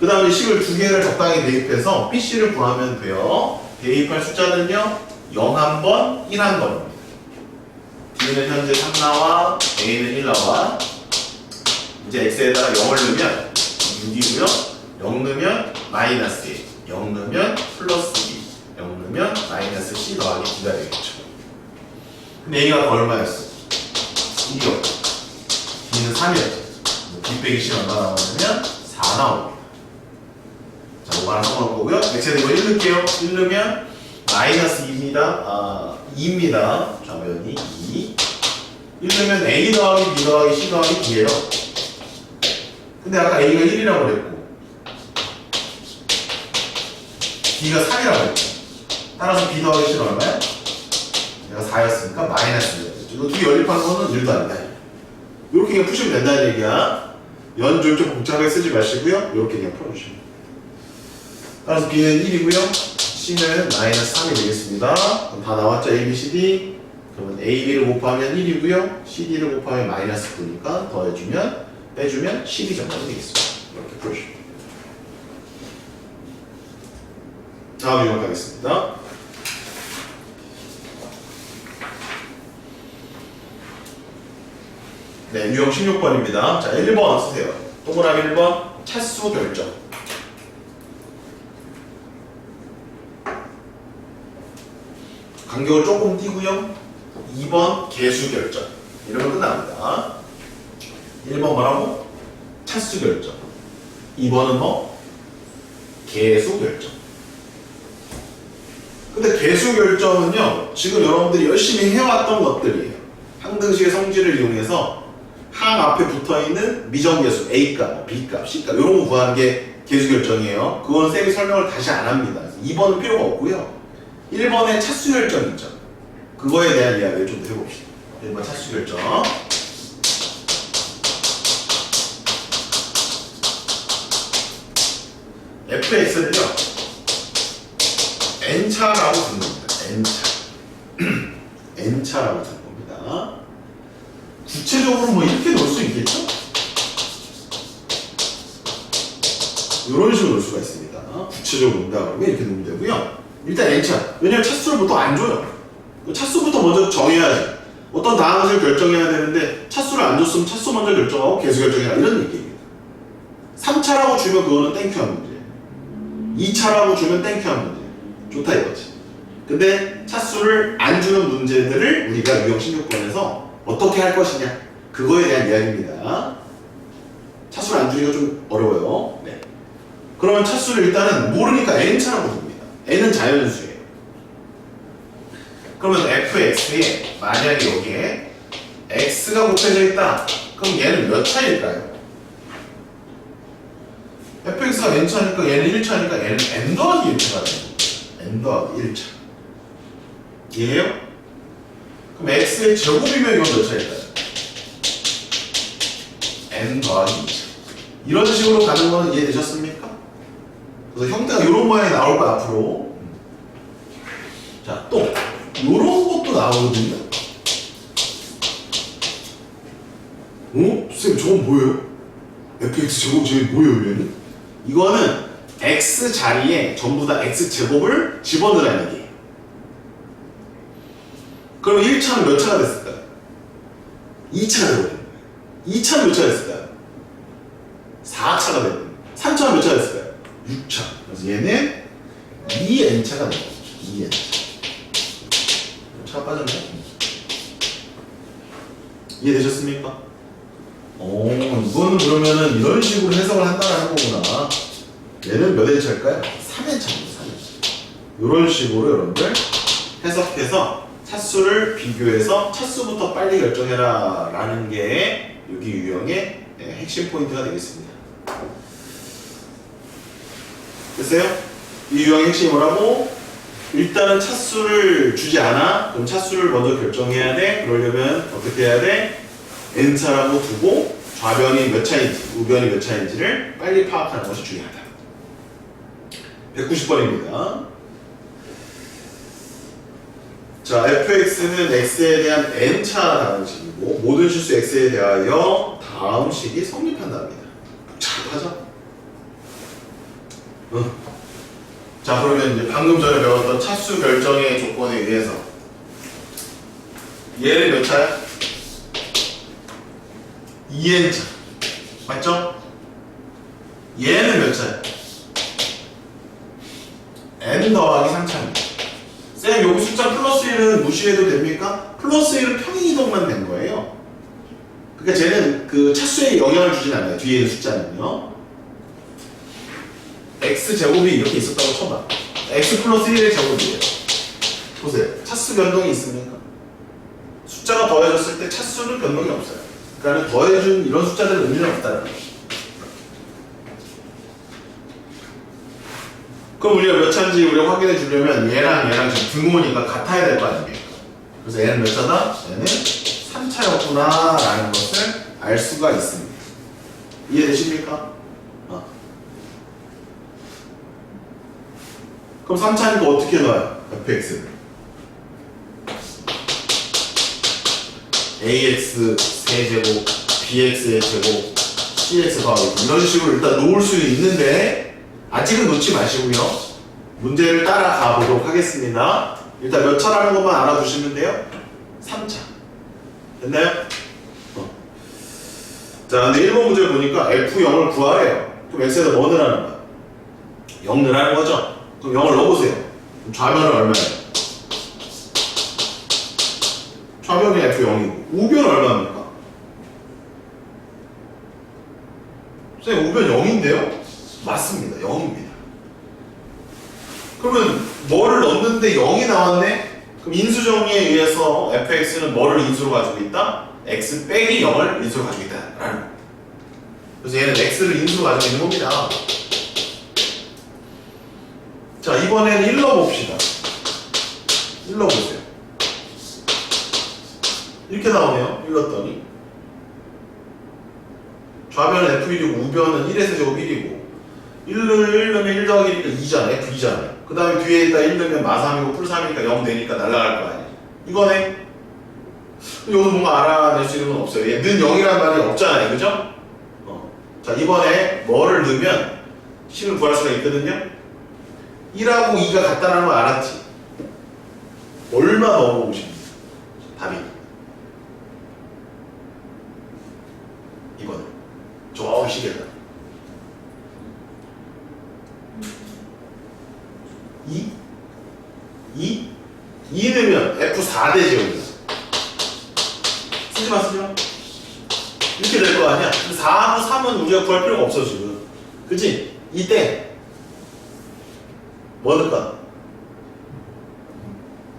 그 다음에 식을 두 개를 적당히 대입해서 PC를 구하면 돼요. 대입할 숫자는요, 0 한 번, 1 한 번입니다. D는 현재 3 나와, A는 1 나와. 이제 X에다가 0을 넣으면 6이고요. 0 넣으면 마이너스 1, 0 넣으면 플러스 2, 0 넣으면 마이너스 C 더하기 D가 되겠죠. 근데 A가 얼마였어? 1이었고 D는 3이었죠. D 빼기 C 얼마 나오냐면 4 나옵니다. 자, 5만 원 써먹을 거고요. X에 대고 1 넣을게요. 1 넣으면 마이너스 2입니다. 2입니다. 좌변이 2. 1 넣으면 A 더하기 B 더하기 C 더하기 D예요. 근데 아까 A가 1이라고 그랬고 B가 3이라고 그랬고, 따라서 B 더하기 C는 얼마야? 얘가 4였으니까 마이너스 1이었죠. 이거 두 개 연립하는 거는 1도 안 돼. 이렇게 그냥 푸시면 된다는 얘기야. 연줄 좀 복잡하게 쓰지 마시고요. 이렇게 그냥 풀어주시면 돼요. 따라서 B는 1이고요. C는 마이너스 3이 되겠습니다. 그럼 다 나왔죠? A, B, C, D. 그러면 A, B를 곱하면 1이고요. C, D를 곱하면 마이너스 9니까 더해주면, 빼주면 CD 정답이 되겠습니다. 이렇게 풀어주시면 됩니다. 다음 유형 가겠습니다. 네, 유형 16번입니다. 자, 1번 쓰세요. 동그라미 1번, 차수 결정. 간격을 조금 띄고요. 2번 개수 결정. 이러면 끝납니다. 1번 뭐라고? 차수 결정. 2번은 뭐? 개수 결정. 근데 개수 결정은요, 지금 여러분들이 열심히 해왔던 것들이에요. 항등식의 성질을 이용해서 항 앞에 붙어있는 미정계수 A값, B값, C값 이런 거 구하는 게 개수 결정이에요. 그건 쌤이 설명을 다시 안 합니다. 2번은 필요가 없고요. 1번의 차수 결정 있죠. 그거에 대한 이야기를 좀 더 해봅시다. 1번 차수 결정. fx는요, n차라고 부르는 겁니다. n차. n차라고 부르는 겁니다. 구체적으로 뭐 이렇게 넣을 수 있겠죠? 이런 식으로 넣을 수가 있습니다. 구체적으로 넣는다 그러면 이렇게 넣으면 되고요. 일단 n차. 왜냐면 차수를 보통 안 줘요. 차수부터 먼저 정해야지. 어떤 다항을 결정해야 되는데 차수를 안 줬으면 차수 먼저 결정하고 개수 결정해라, 이런 얘기입니다. 3차라고 주면 그거는 땡큐한 문제. 2차라고 주면 땡큐한 문제. 좋다 이거지. 근데 차수를 안 주는 문제들을 우리가 유형 16번에서 어떻게 할 것이냐, 그거에 대한 이야기입니다. 차수를 안 주기가 좀 어려워요. 네. 그러면 차수를 일단은 모르니까 n차라고 부릅니다. n은 자연수예요. 그러면 fx에 만약에 여기에 x가 곱해져 있다. 그럼 얘는 몇 차일까요? fx가 n차니까 얘는 1차니까 얘는 n 더하기 1차가 되는 거예요. n 더하기 1차. 이해해요? 그럼 x의 제곱이면 이건 몇 차일까요? n 더하기 2차. 이런 식으로 가는 거는 이해되셨습니까? 그래서 형태가 이런 모양이 나올 거야 앞으로. 자, 또 이런 것도 나오거든요. 어? 쌤, 저건 뭐예요? fx 제곱 제곱이 뭐예요, 얘는? 이거는 x 자리에 전부 다 x 제곱을 집어넣으라는 얘기예요. 그럼 1차는 몇 차가 됐을까요? 2차가 되거든요. 2차는 몇 차가 됐을까요? 4차가 되거든요. 3차는 몇 차가 됐을까요? 6차. 그래서 얘는 2n차가 됩니다. 2n차. 차가 빠졌네. 이해되셨습니까? 이거는 그러면은 이런 식으로 해석을 한다는 거구나. 얘는 몇 n차일까요? 3n차입니다. 3n차. 이런 식으로 여러분들 해석해서 차수를 비교해서 차수부터 빨리 결정해라 라는 게 여기 유형의 핵심 포인트가 되겠습니다. 됐어요? 이 유형의 핵심이 뭐라고? 일단은 차수를 주지 않아? 그럼 차수를 먼저 결정해야 돼? 그러려면 어떻게 해야 돼? n차라고 두고 좌변이 몇 차인지, 우변이 몇 차인지를 빨리 파악하는 것이 중요하다. 190번입니다. 자, fx는 x에 대한 n차 다항식이고 모든 실수 x에 대하여 다음식이 성립한답니다. 복잡하죠? 자, 그러면 이제 방금 전에 배웠던 차수 결정의 조건에 의해서 얘는 몇 차야? 2n차 맞죠? 얘는 몇 차야? n 더하기 3차입니다. 쌤, 여기 숫자 플러스 1은 무시해도 됩니까? 플러스 1은 평행이동만 된 거예요. 그러니까 쟤는 그 차수에 영향을 주진 않아요. 뒤에 있는 숫자는요. x제곱이 이렇게 있었다고 쳐봐. x 플러스 1의 제곱이에요. 보세요. 차수 변동이 있습니까? 숫자가 더해졌을 때 차수는 변동이 없어요. 그러니까 더해준 이런 숫자들은 의미는 없다는 거예요. 그럼 우리가 몇 차인지 우리가 확인해 주려면 얘랑 지금 등호니까 같아야 될 거 아닙니까? 그래서 얘는 몇 차다? 얘는 3차였구나 라는 것을 알 수가 있습니다. 이해되십니까? 그럼 3차니까 어떻게 넣어요? fx를 ax 세제곱 bx의 제곱 cx 더하기 이런 식으로 일단 놓을 수 있는데 아직은 놓지 마시고요. 문제를 따라가 보도록 하겠습니다. 일단 몇 차라는 것만 알아두시면 돼요. 3차. 됐나요? 자, 근데 1번 문제를 보니까 f0을 구하래요. 그럼 x에다 뭐 넣으라는 거야? 0 넣으라는 거죠? 그럼 0을 넣어보세요. 그럼 좌변은 얼마예요? 좌변이 f0이고 우변은 얼마입니까? 선생님, 우변 0인데요? 맞습니다. 0입니다. 그러면 뭐를 넣었는데 0이 나왔네? 그럼 인수정리에 의해서 fx는 뭐를 인수로 가지고 있다? x 빼기 0을 인수로 가지고 있다 라는 겁니다. 그래서 얘는 x를 인수로 가지고 있는 겁니다. 자, 이번엔 1 넣어봅시다. 1 넣어보세요. 이렇게 나오네요. 1 넣었더니 좌변은 f1이고 우변은 1의 세제곱 1이고 1 넣으면 1 더하기 1이니까 2잖아요. f2잖아요. 그 다음에 뒤에 있다 1 넣으면 마3이고 풀3이니까 0 되니까 날아갈 거 아니에요. 이거네. 여기서 뭔가 알아낼 수 있는 건 없어요. 얘 는 0이라는 말이 없잖아요. 그죠? 자, 이번에 뭐를 넣으면 식을 구할 수가 있거든요. 1하고 2가 같다는 거 알았지? 얼마 넣어보고 싶니? 답이 2번 저 시계다 2 넣으면 F4 대제곱이다. 쓰지마 이렇게 될 거 아니야? 4하고 3은 우리가 구할 필요가 없어 지금. 그치? 이때 뭐 넣을까?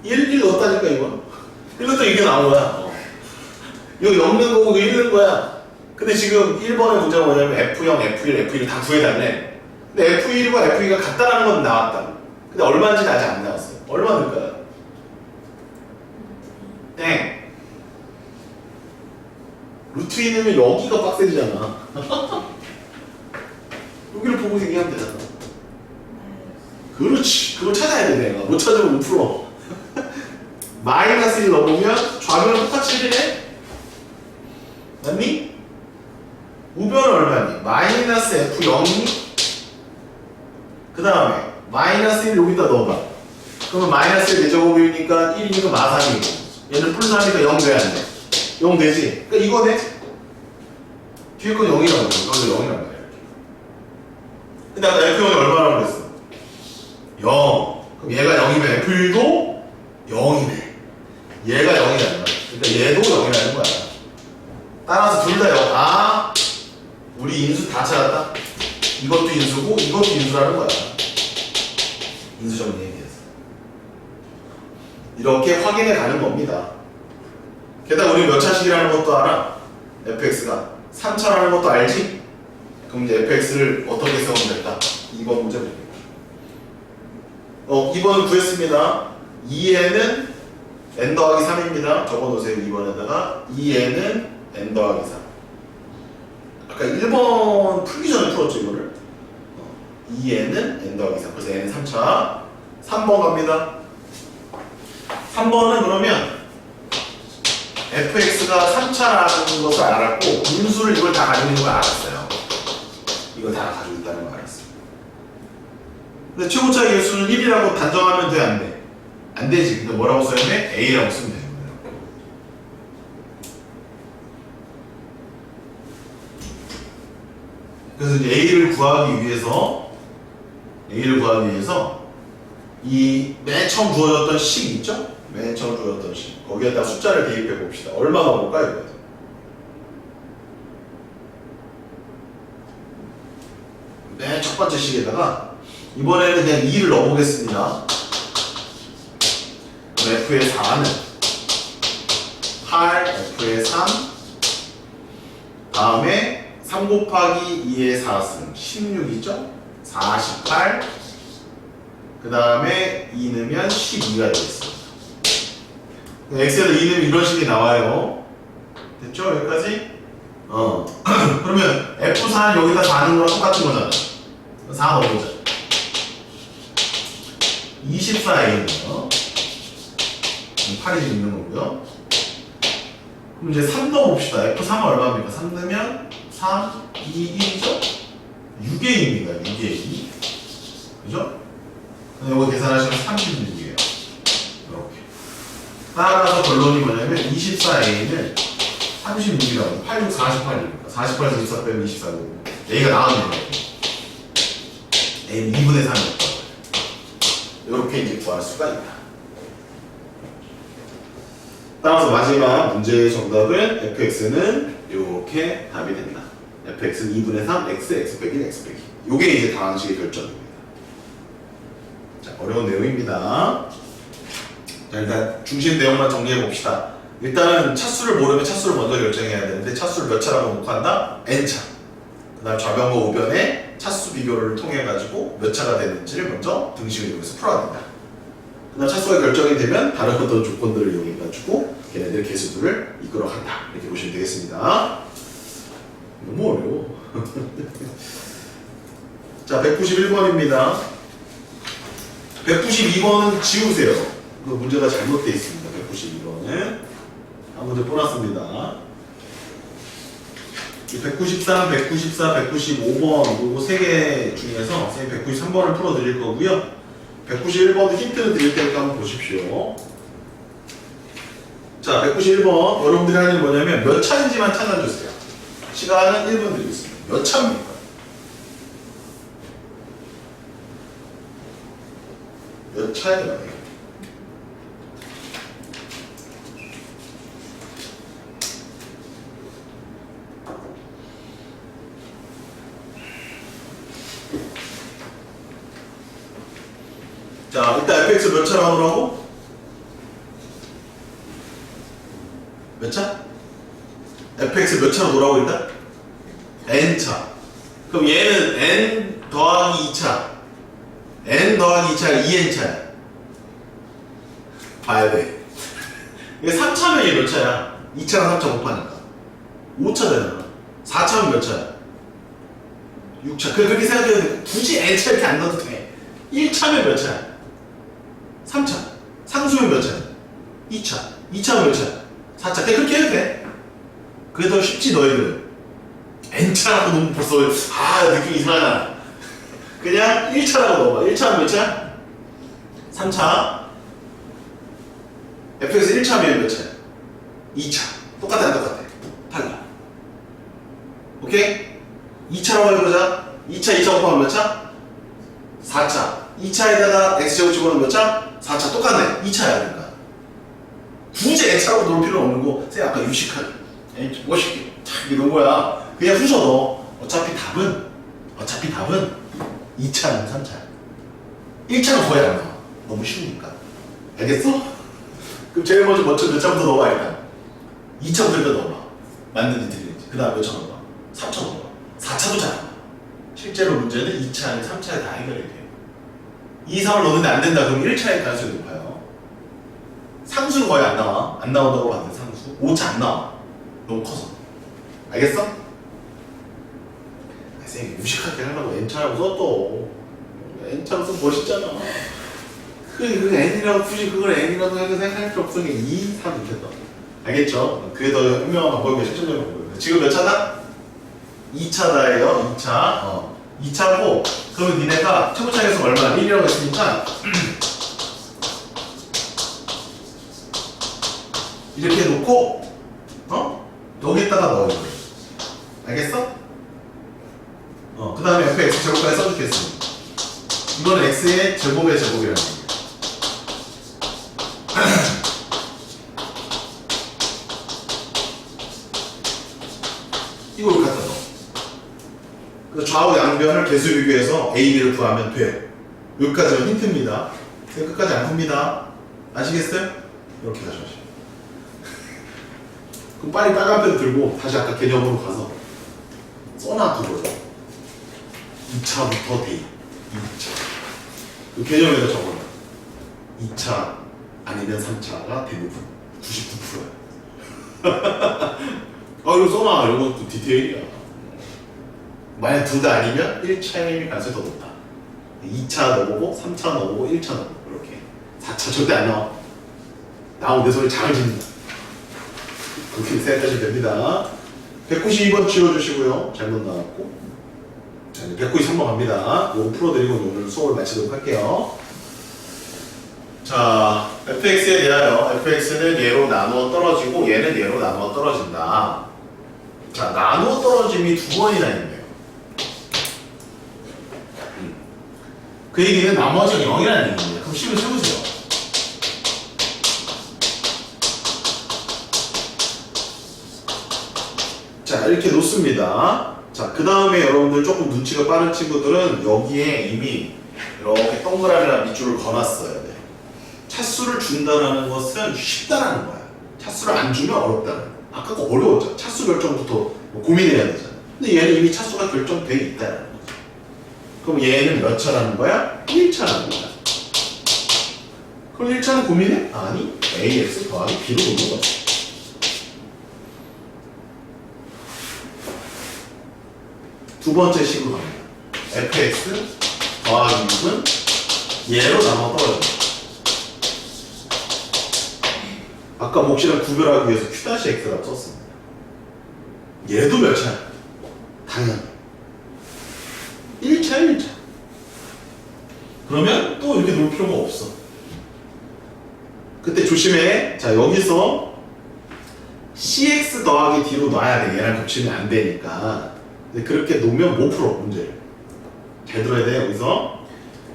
1 넣었다니까 이거. 1 넣었더니 이게 나온 거야. 이거 0 넣은 거고 1 넣은 거야. 근데 지금 1번의 문제가 뭐냐면 F0, F1, F2를 다 구해달래. 근데 F1과 F2가 같다라는 건 나왔다. 근데 얼마인지는 아직 안 나왔어요. 얼마 넣을까요? 땡. 루트 2 넣으면 여기가 빡세지잖아. 여기를 보고 얘기하면 되잖아. 그렇지. 그걸 찾아야 돼 내가. 못 찾으면 못 풀어. 마이너스 1 넣어보면 좌변은 똑같이 1이네? 맞니? 우변은 얼마니? 마이너스 F0이 그 다음에 마이너스 1 여기다 넣어봐. 그러면 마이너스 1 4제곱이니까 1이니까 마3이고 얘는 플러스 3이니까 0 돼야 돼. 0 되지? 그러니까 이거네? 뒤에 건 0이라고 그래. 이거 0이란 말이야. 근데 아까 F0이 얼마라고 그랬어? 0. 그럼 얘가 0이면 F1도 0이네. 얘가 0이라는 거야. 그러니까 얘도 0이라는 거야. 따라서 둘 다 0. 아, 우리 인수 다 찾았다. 이것도 인수고 이것도 인수라는 거야. 인수 정리해서 이렇게 확인해 가는 겁니다. 게다가 우리 몇 차식이라는 것도 알아. fx가 3차라는 것도 알지? 그럼 이제 fx를 어떻게 세우면 될까? 2번 문제 볼게요. 2번 구했습니다. 2에는 n 더하기 3입니다. 적어놓으세요. 2번에다가 2에는 n 더하기 3. 아까 1번 풀기 전에 풀었죠 이거를. 2에는 n 더하기 3. 그래서 n은 3차. 3번 갑니다. 3번은 그러면 fx가 3차라는 것을 알았고 분수를 이걸 다 가지고 있는 걸 알았어요. 이걸 다 가지고 있다는 걸 알았어요. 근데 최고차의 개수는 1이라고 단정하면 돼? 안 돼? 안 되지. 근데 뭐라고 써야 돼? a라고 쓰면 되는 거예요. 그래서 이제 a를 구하기 위해서 이 맨 처음 주어졌던 식 있죠? 맨 처음 주어졌던 식 거기에다 숫자를 대입해 봅시다. 얼마가 볼까요? 이거? 맨 첫 번째 식에다가 이번에는 그냥 2를 넣어보겠습니다. 그럼 f의 4는 8, f의 3 다음에 3 곱하기 2의 4승 16이죠? 48 그 다음에 2 넣으면 12가 되겠습니다. x에다 2 넣으면 이런 식이 나와요. 됐죠? 여기까지? 그러면 f4는 여기다 4 넣은 거랑 똑같은 거잖아. 4 넣어보자. 24a는요 8이 있는 거고요. 그럼 이제 3 넣어봅시다. f3은 얼마입니까? 3 넣으면 3, 2, 1이죠? 6a입니다. 6a. 그죠? 이거 계산하시면 36이에요. 이렇게. 따라서 결론이 뭐냐면 24a는 36이라고 8, 6, 48이니까 48에서 24 빼면 24고 a가 나왔네요. a는 2분의 3이었다. 이렇게 이제 구할 수가 있다. 따라서 마지막 문제의 정답은 fx는 이렇게 답이 된다. fx는 2분의 3, x 빼기 1, x 빼기. 요게 이제 다항식의 결정입니다. 자, 어려운 내용입니다. 자, 일단 중심 내용만 정리해 봅시다. 일단은 차수를 모르면 차수를 먼저 결정해야 되는데 차수를 몇 차라고 놓고 한다? n차. 그 다음 좌변과 우변의 차수 비교를 통해 가지고 몇 차가 되는지를 먼저 등식을 이용해서 풀어야 된다. 그 다음 차수가 결정이 되면 다른 어떤 조건들을 이용해 가지고 걔네들 개수들을 이끌어 간다. 이렇게 보시면 되겠습니다. 너무 어려워. 자, 191번입니다. 192번은 지우세요. 그 문제가 잘못되어 있습니다. 192번은 한 문제 보놨습니다. 193, 194, 195번 요거 3개 중에서 193번을 풀어드릴 거고요. 191번도 힌트를 드릴 테니까 한번 보십시오. 자, 191번 여러분들이 하는 게 뭐냐면 몇 차인지만 찾아주세요. 시간은 1분 드리겠습니다. 몇 차입니까? 몇 차예요? 자, 일단 fx 몇 차로 하노라고? 몇 차? fx 몇 차로 놓으라고 일단? n차. 그럼 얘는 n 더하기 2차. n 더하기 2차가 2n차야. 봐야 돼. 이게 3차면 얘 몇 차야? 2차랑 3차 곱하니까 5차 되잖아. 4차면 몇 차야? 6차. 그렇게 생각해도 돼. 굳이 n차 이렇게 안 넣어도 돼. 1차면 몇 차야? 3차. 상수면 몇 차야? 2차. 2차면 몇 차야? 4차. 그렇게 해도 돼. 그게 더 쉽지 너희들. n차라고 너무 벌써 느낌이 이상하잖아. 그냥 1차라고 넣어봐. 1차는 몇 차? 3차. fx 1차면 몇 차야? 2차. 똑같아 안 똑같아? 달라. 오케이? 2차라고 해보자. 2차 곱하면 몇 차? 4차. 2차에다가 x제곱 집어넣으면 몇 차? 4차. 똑같네. 2차야 그러니까. 굳이 x라고 넣을 필요는 없는 거. 쌤 아까 유식하게 멋있게 탁 이런 거야. 그냥 쑤셔 넣어. 어차피 답은 2차는 3차야. 1차는 거의 안 나와. 너무 쉬우니까. 알겠어? 그럼 제일 먼저 몇 차부터 넣어봐 일단. 2차부터 일단 넣어봐. 맞는지 틀린지. 그 다음에 몇 차 넣어봐? 3차 넣어봐. 4차도 잘 나와. 실제로 문제는 2차 아니 3차에 다 해결이 돼요. 2, 3을 넣는데 안 된다 그럼 1차에 가능성이 높아요. 상수는 거의 안 나와. 안 나온다고 봤는데 상수. 5차 안 나와. 너무 커서. 알겠어? 쌤이 무식하게 하려고 N차라고 썼어. N차로 써서 멋있잖아. 그 N이라고 굳이 그걸 N이라고 해서 생각할 필요 없어. 그냥 2, 3 이렇게 써. 알겠죠? 그게 더 현명한 방법이야. 실천적인 방법이야. 지금 몇 차다? 2차다예요. 2차. 2차고 그러면 니네가 최고차에서 얼마나 1이라고 했으니까 이렇게 놓고 여기다가 넣어요. 알겠어? 그 다음에 옆에 x 제곱까지 써주겠습니다. 이건 x의 제곱의 제곱이라는 얘기예요. 이걸 갖다 넣어. 그래서 좌우 양변을 개수 비교해서 a, b를 구하면 돼. 여기까지는 힌트입니다. 끝까지 안 풉니다. 아시겠어요? 이렇게 가져가시죠. 그럼 빨리 빨간 펜 들고 다시 아까 개념으로 가서 써놔두고요. 2차부터 돼. 2차. 그 개념에다 적어놔. 2차 아니면 3차가 대부분 99%야. 이거 써놔. 이것도 디테일이야. 만약 둘 다 아니면 1차의 가능성이 더 높다. 2차 넣어보고 3차 넣어보고 1차 넣어보고 이렇게. 4차 절대 안 나와. 나오면 내 소리 잘 짓는다. 그렇게 생각하시면 됩니다. 192번 지워주시고요. 잘못 나왔고. 자, 193번 갑니다. 이거 풀어드리고 오늘 수업을 마치도록 할게요. 자, fx에 대하여 fx는 얘로 나누어 떨어지고 얘는 얘로 나누어 떨어진다. 자, 나누어 떨어짐이 두 번이나 있네요. 그 얘기는 나머지가 0이라는 얘기입니다. 그럼 식을 세우세요. 자, 이렇게 놓습니다. 자, 그 다음에 여러분들 조금 눈치가 빠른 친구들은 여기에 이미 이렇게 동그라미랑 밑줄을 그어놨어야 돼. 차수를 준다는 것은 쉽다라는 거야. 차수를 안 주면 어렵다는 거야. 아까 거 어려웠잖아. 차수 결정부터 뭐 고민해야 되잖아. 근데 얘는 이미 차수가 결정돼 있다는 거죠. 그럼 얘는 몇 차라는 거야? 1차라는 거야. 그럼 1차는 고민해? 아니, ax 더하기 b로 놓는 거지. 두 번째 식으로 갑니다. fx 더하기 6은 얘로 나눠 떨어집니다. 아까 몫이랑 구별하기 위해서 q-x라고 썼습니다. 얘도 몇 차야? 당연히 1차야 1차. 그러면 또 이렇게 놓을 필요가 없어. 그때 조심해. 자, 여기서 cx 더하기 d로 놔야 돼. 얘랑 겹치면 안 되니까. 근데 그렇게 놓으면 못 풀어, 문제를. 잘 들어야 돼. 여기서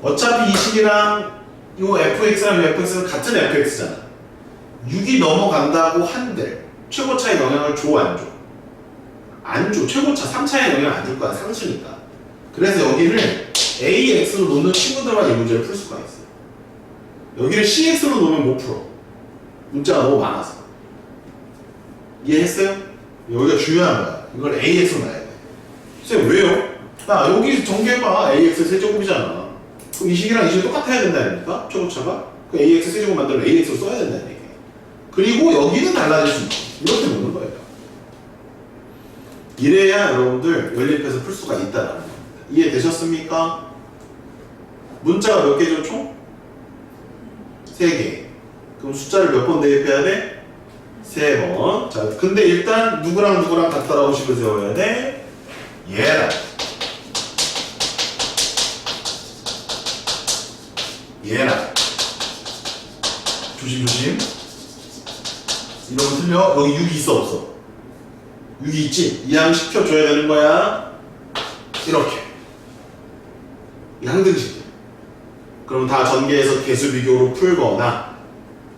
어차피 이 식이랑 요 fx랑 요 fx는 같은 fx잖아. 6이 넘어간다고 한들 최고차의 영향을 줘, 안 줘? 안 줘. 최고차 3차의 영향을 안 줄 거야. 상수니까. 그래서 여기를 AX로 놓는 친구들만 이 문제를 풀 수가 있어요. 여기를 CX로 놓으면 못 풀어. 문자가 너무 많아서. 이해했어요? 여기가 중요한 거야. 이걸 AX로 놔야 돼. 쌤, 왜요? 야, 여기 전개해봐. AX 세제곱이잖아. 그럼 이 식이랑 이 식이 똑같아야 된다니까? 최고차가? 그 AX 세제곱 만들면 AX로 써야 된다는 얘기야. 그리고 여기는 달라질 수 있지. 이렇게 놓는 거예요. 이래야 여러분들 연립해서 풀 수가 있다는 겁니다. 이해되셨습니까? 문자가 몇 개죠, 총? 3개. 그럼 숫자를 몇 번 대입해야 돼? 3번. 자, 근데 일단 누구랑 누구랑 같다라고 식을 세워야 돼? 얘랑 얘나. 조심조심. 이러면 틀려. 여기 6이 있어 없어? 6이 있지? 이항시켜줘야 되는 거야. 이렇게. 이 항등식이야. 그럼 다 전개해서 개수 비교로 풀거나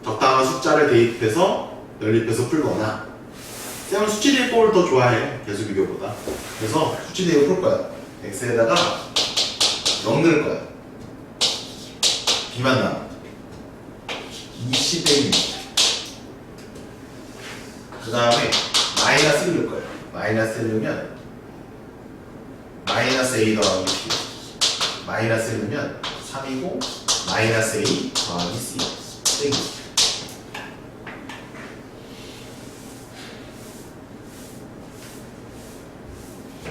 적당한 숫자를 대입해서 연립해서 풀거나. 쌤은 수치 대입법을 더 좋아해. 개수 비교보다. 그래서 수치 대입을 풀 거야. x에다가 0 넣을 거야. b만 남아. 20의 2. 그 다음에 마이너스 1 넣을 거예요. 마이너스 1 넣으면 마이너스 a 더하기 b. 마이너스 1 넣으면 3이고 마이너스 a 더하기 c. 빼기.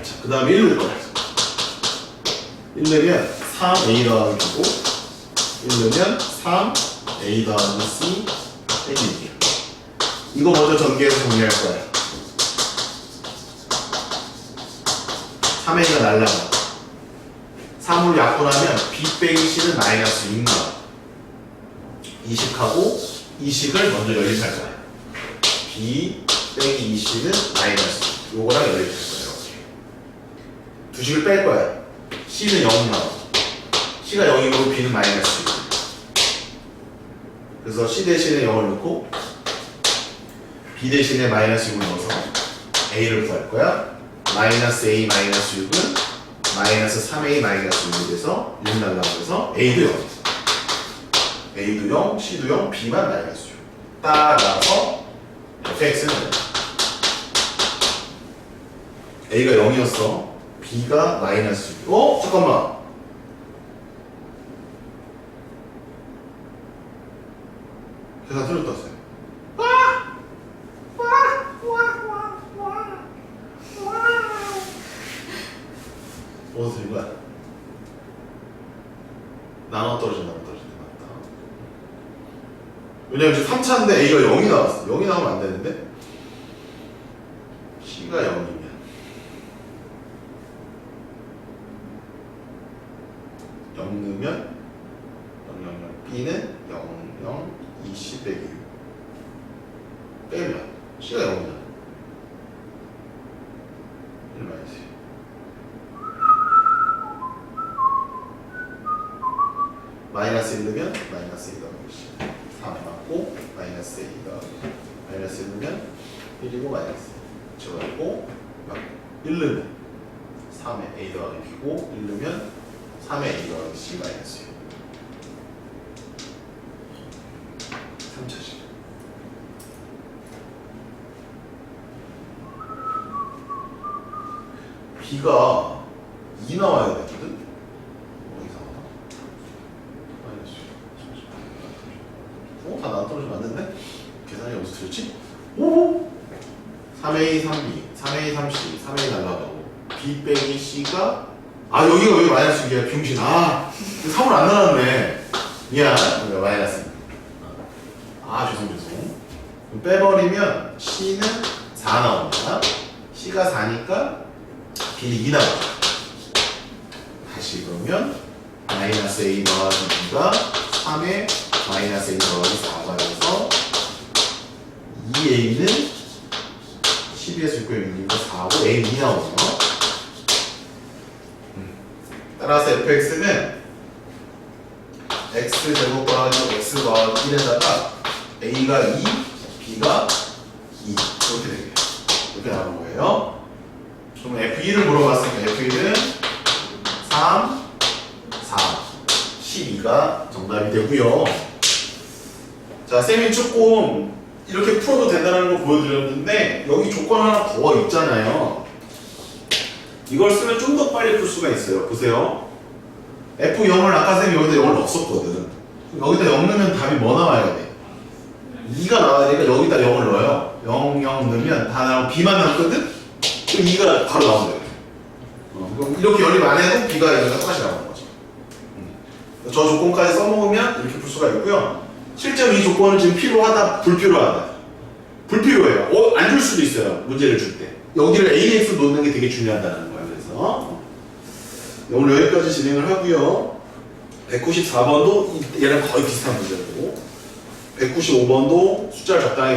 자, 그 다음에 1 넣을 거야. 1 넣으면 3a 더하기 b고 1 넣으면 3a 더하기 c 빼기 2. 이거 먼저 전개해서 정리할 거야. 3a가 날라가. 3으로 약분하면 b 빼기 c는 마이너스 6 나와. 이식하고 이식을 먼저 연립할 거야. b 빼기 2c는 마이너스 6. 요거랑 연립할 거야. 두 식을 뺄 거야. c는 0 나와. c가 0이고 b는 마이너스 6. 그래서 c 대신에 0을 넣고 b 대신에 마이너스 6을 넣어서 a를 구할 거야. 마이너스 a 마이너스 6은 마이너스 3a 마이너스 6이 돼서 6 날라가서 a도 0. a도 0, c도 0, b만 마이너스 6. 따라서 fx는 a가 0이었어. b가 마이너스 6. 잠깐만. 계산 틀렸다 쌤. 어디서 들린 거야? 나눠 떨어진다, 맞다. 왜냐면 지금 3차인데 A가 0이 나왔어. 0이 나오면 안 되는데? C가 0이면 0 넣으면 0, B는 0, 0, 20 빼기 6 빼면 C가 0이잖아. 1 마이너스 마이너스 1 넣으면 마이너스 2 더하기 3 맞고 마이너스 2 더하기 마이너스 1 넣으면 1이고 마이너스 저거고 1 넣으면 3의 a 더하기 b고 1 넣으면 3의 a 더하기 c 마이너스 6. 3차식. b가 2 나와야 되거든? 다 나눠떨어지면 안 된대? 계산이 어디서 틀렸지? 오! 3a, 3b, 3a, 3c, 3a 날라가고 b 빼기 c가 여기가 왜 마이너스 6이야 병신. 3을 안 나눴네. 미안. 마이너스. 죄송. 빼버리면 c는 4 나옵니다. c가 4니까 b는 2 나와. 다시 그러면 마이너스 a 더하기 b가 3에 마이너스 a 더하기 4가 돼서 2a는 12에서 6의 6이니까 4고 a는 2 나오죠. 따라서 fx는 x제곱 더하기 x 더하기 1에다가 a가 2, b가 2 이렇게 되게 이렇게 나오는 거예요. 그럼 f1을 물어봤으니까 f1은 3, 4, 12가 정답이 되고요. 자, 쌤이 조금 이렇게 풀어도 된다는 걸 보여드렸는데 여기 조건 하나 더 있잖아요. 이걸 쓰면 좀 더 빨리 풀 수가 있어요. 보세요. F0을 아까 쌤이 여기다 0을 넣었거든. 여기다 0 넣으면 답이 뭐 나와야 돼? 2가 나와야 되니까 여기다 0을 넣어요. 0, 0 넣으면 다 나오고 B만 남거든? 그럼 2가 바로 나온다. 그럼 이렇게 연립 안 해도 B가 여기가 똑같이 나오는 거죠. 저 조건까지 써먹으면 이렇게 풀 수가 있고요. 실제로 이 조건은 지금 필요하다, 불필요하다? 불필요해요. 안 줄 수도 있어요. 문제를 줄 때. 여기를 AX 놓는 게 되게 중요하다는 거예요. 그래서 오늘 여기까지 진행을 하고요. 194번도 얘랑 거의 비슷한 문제고 195번도 숫자를 적당히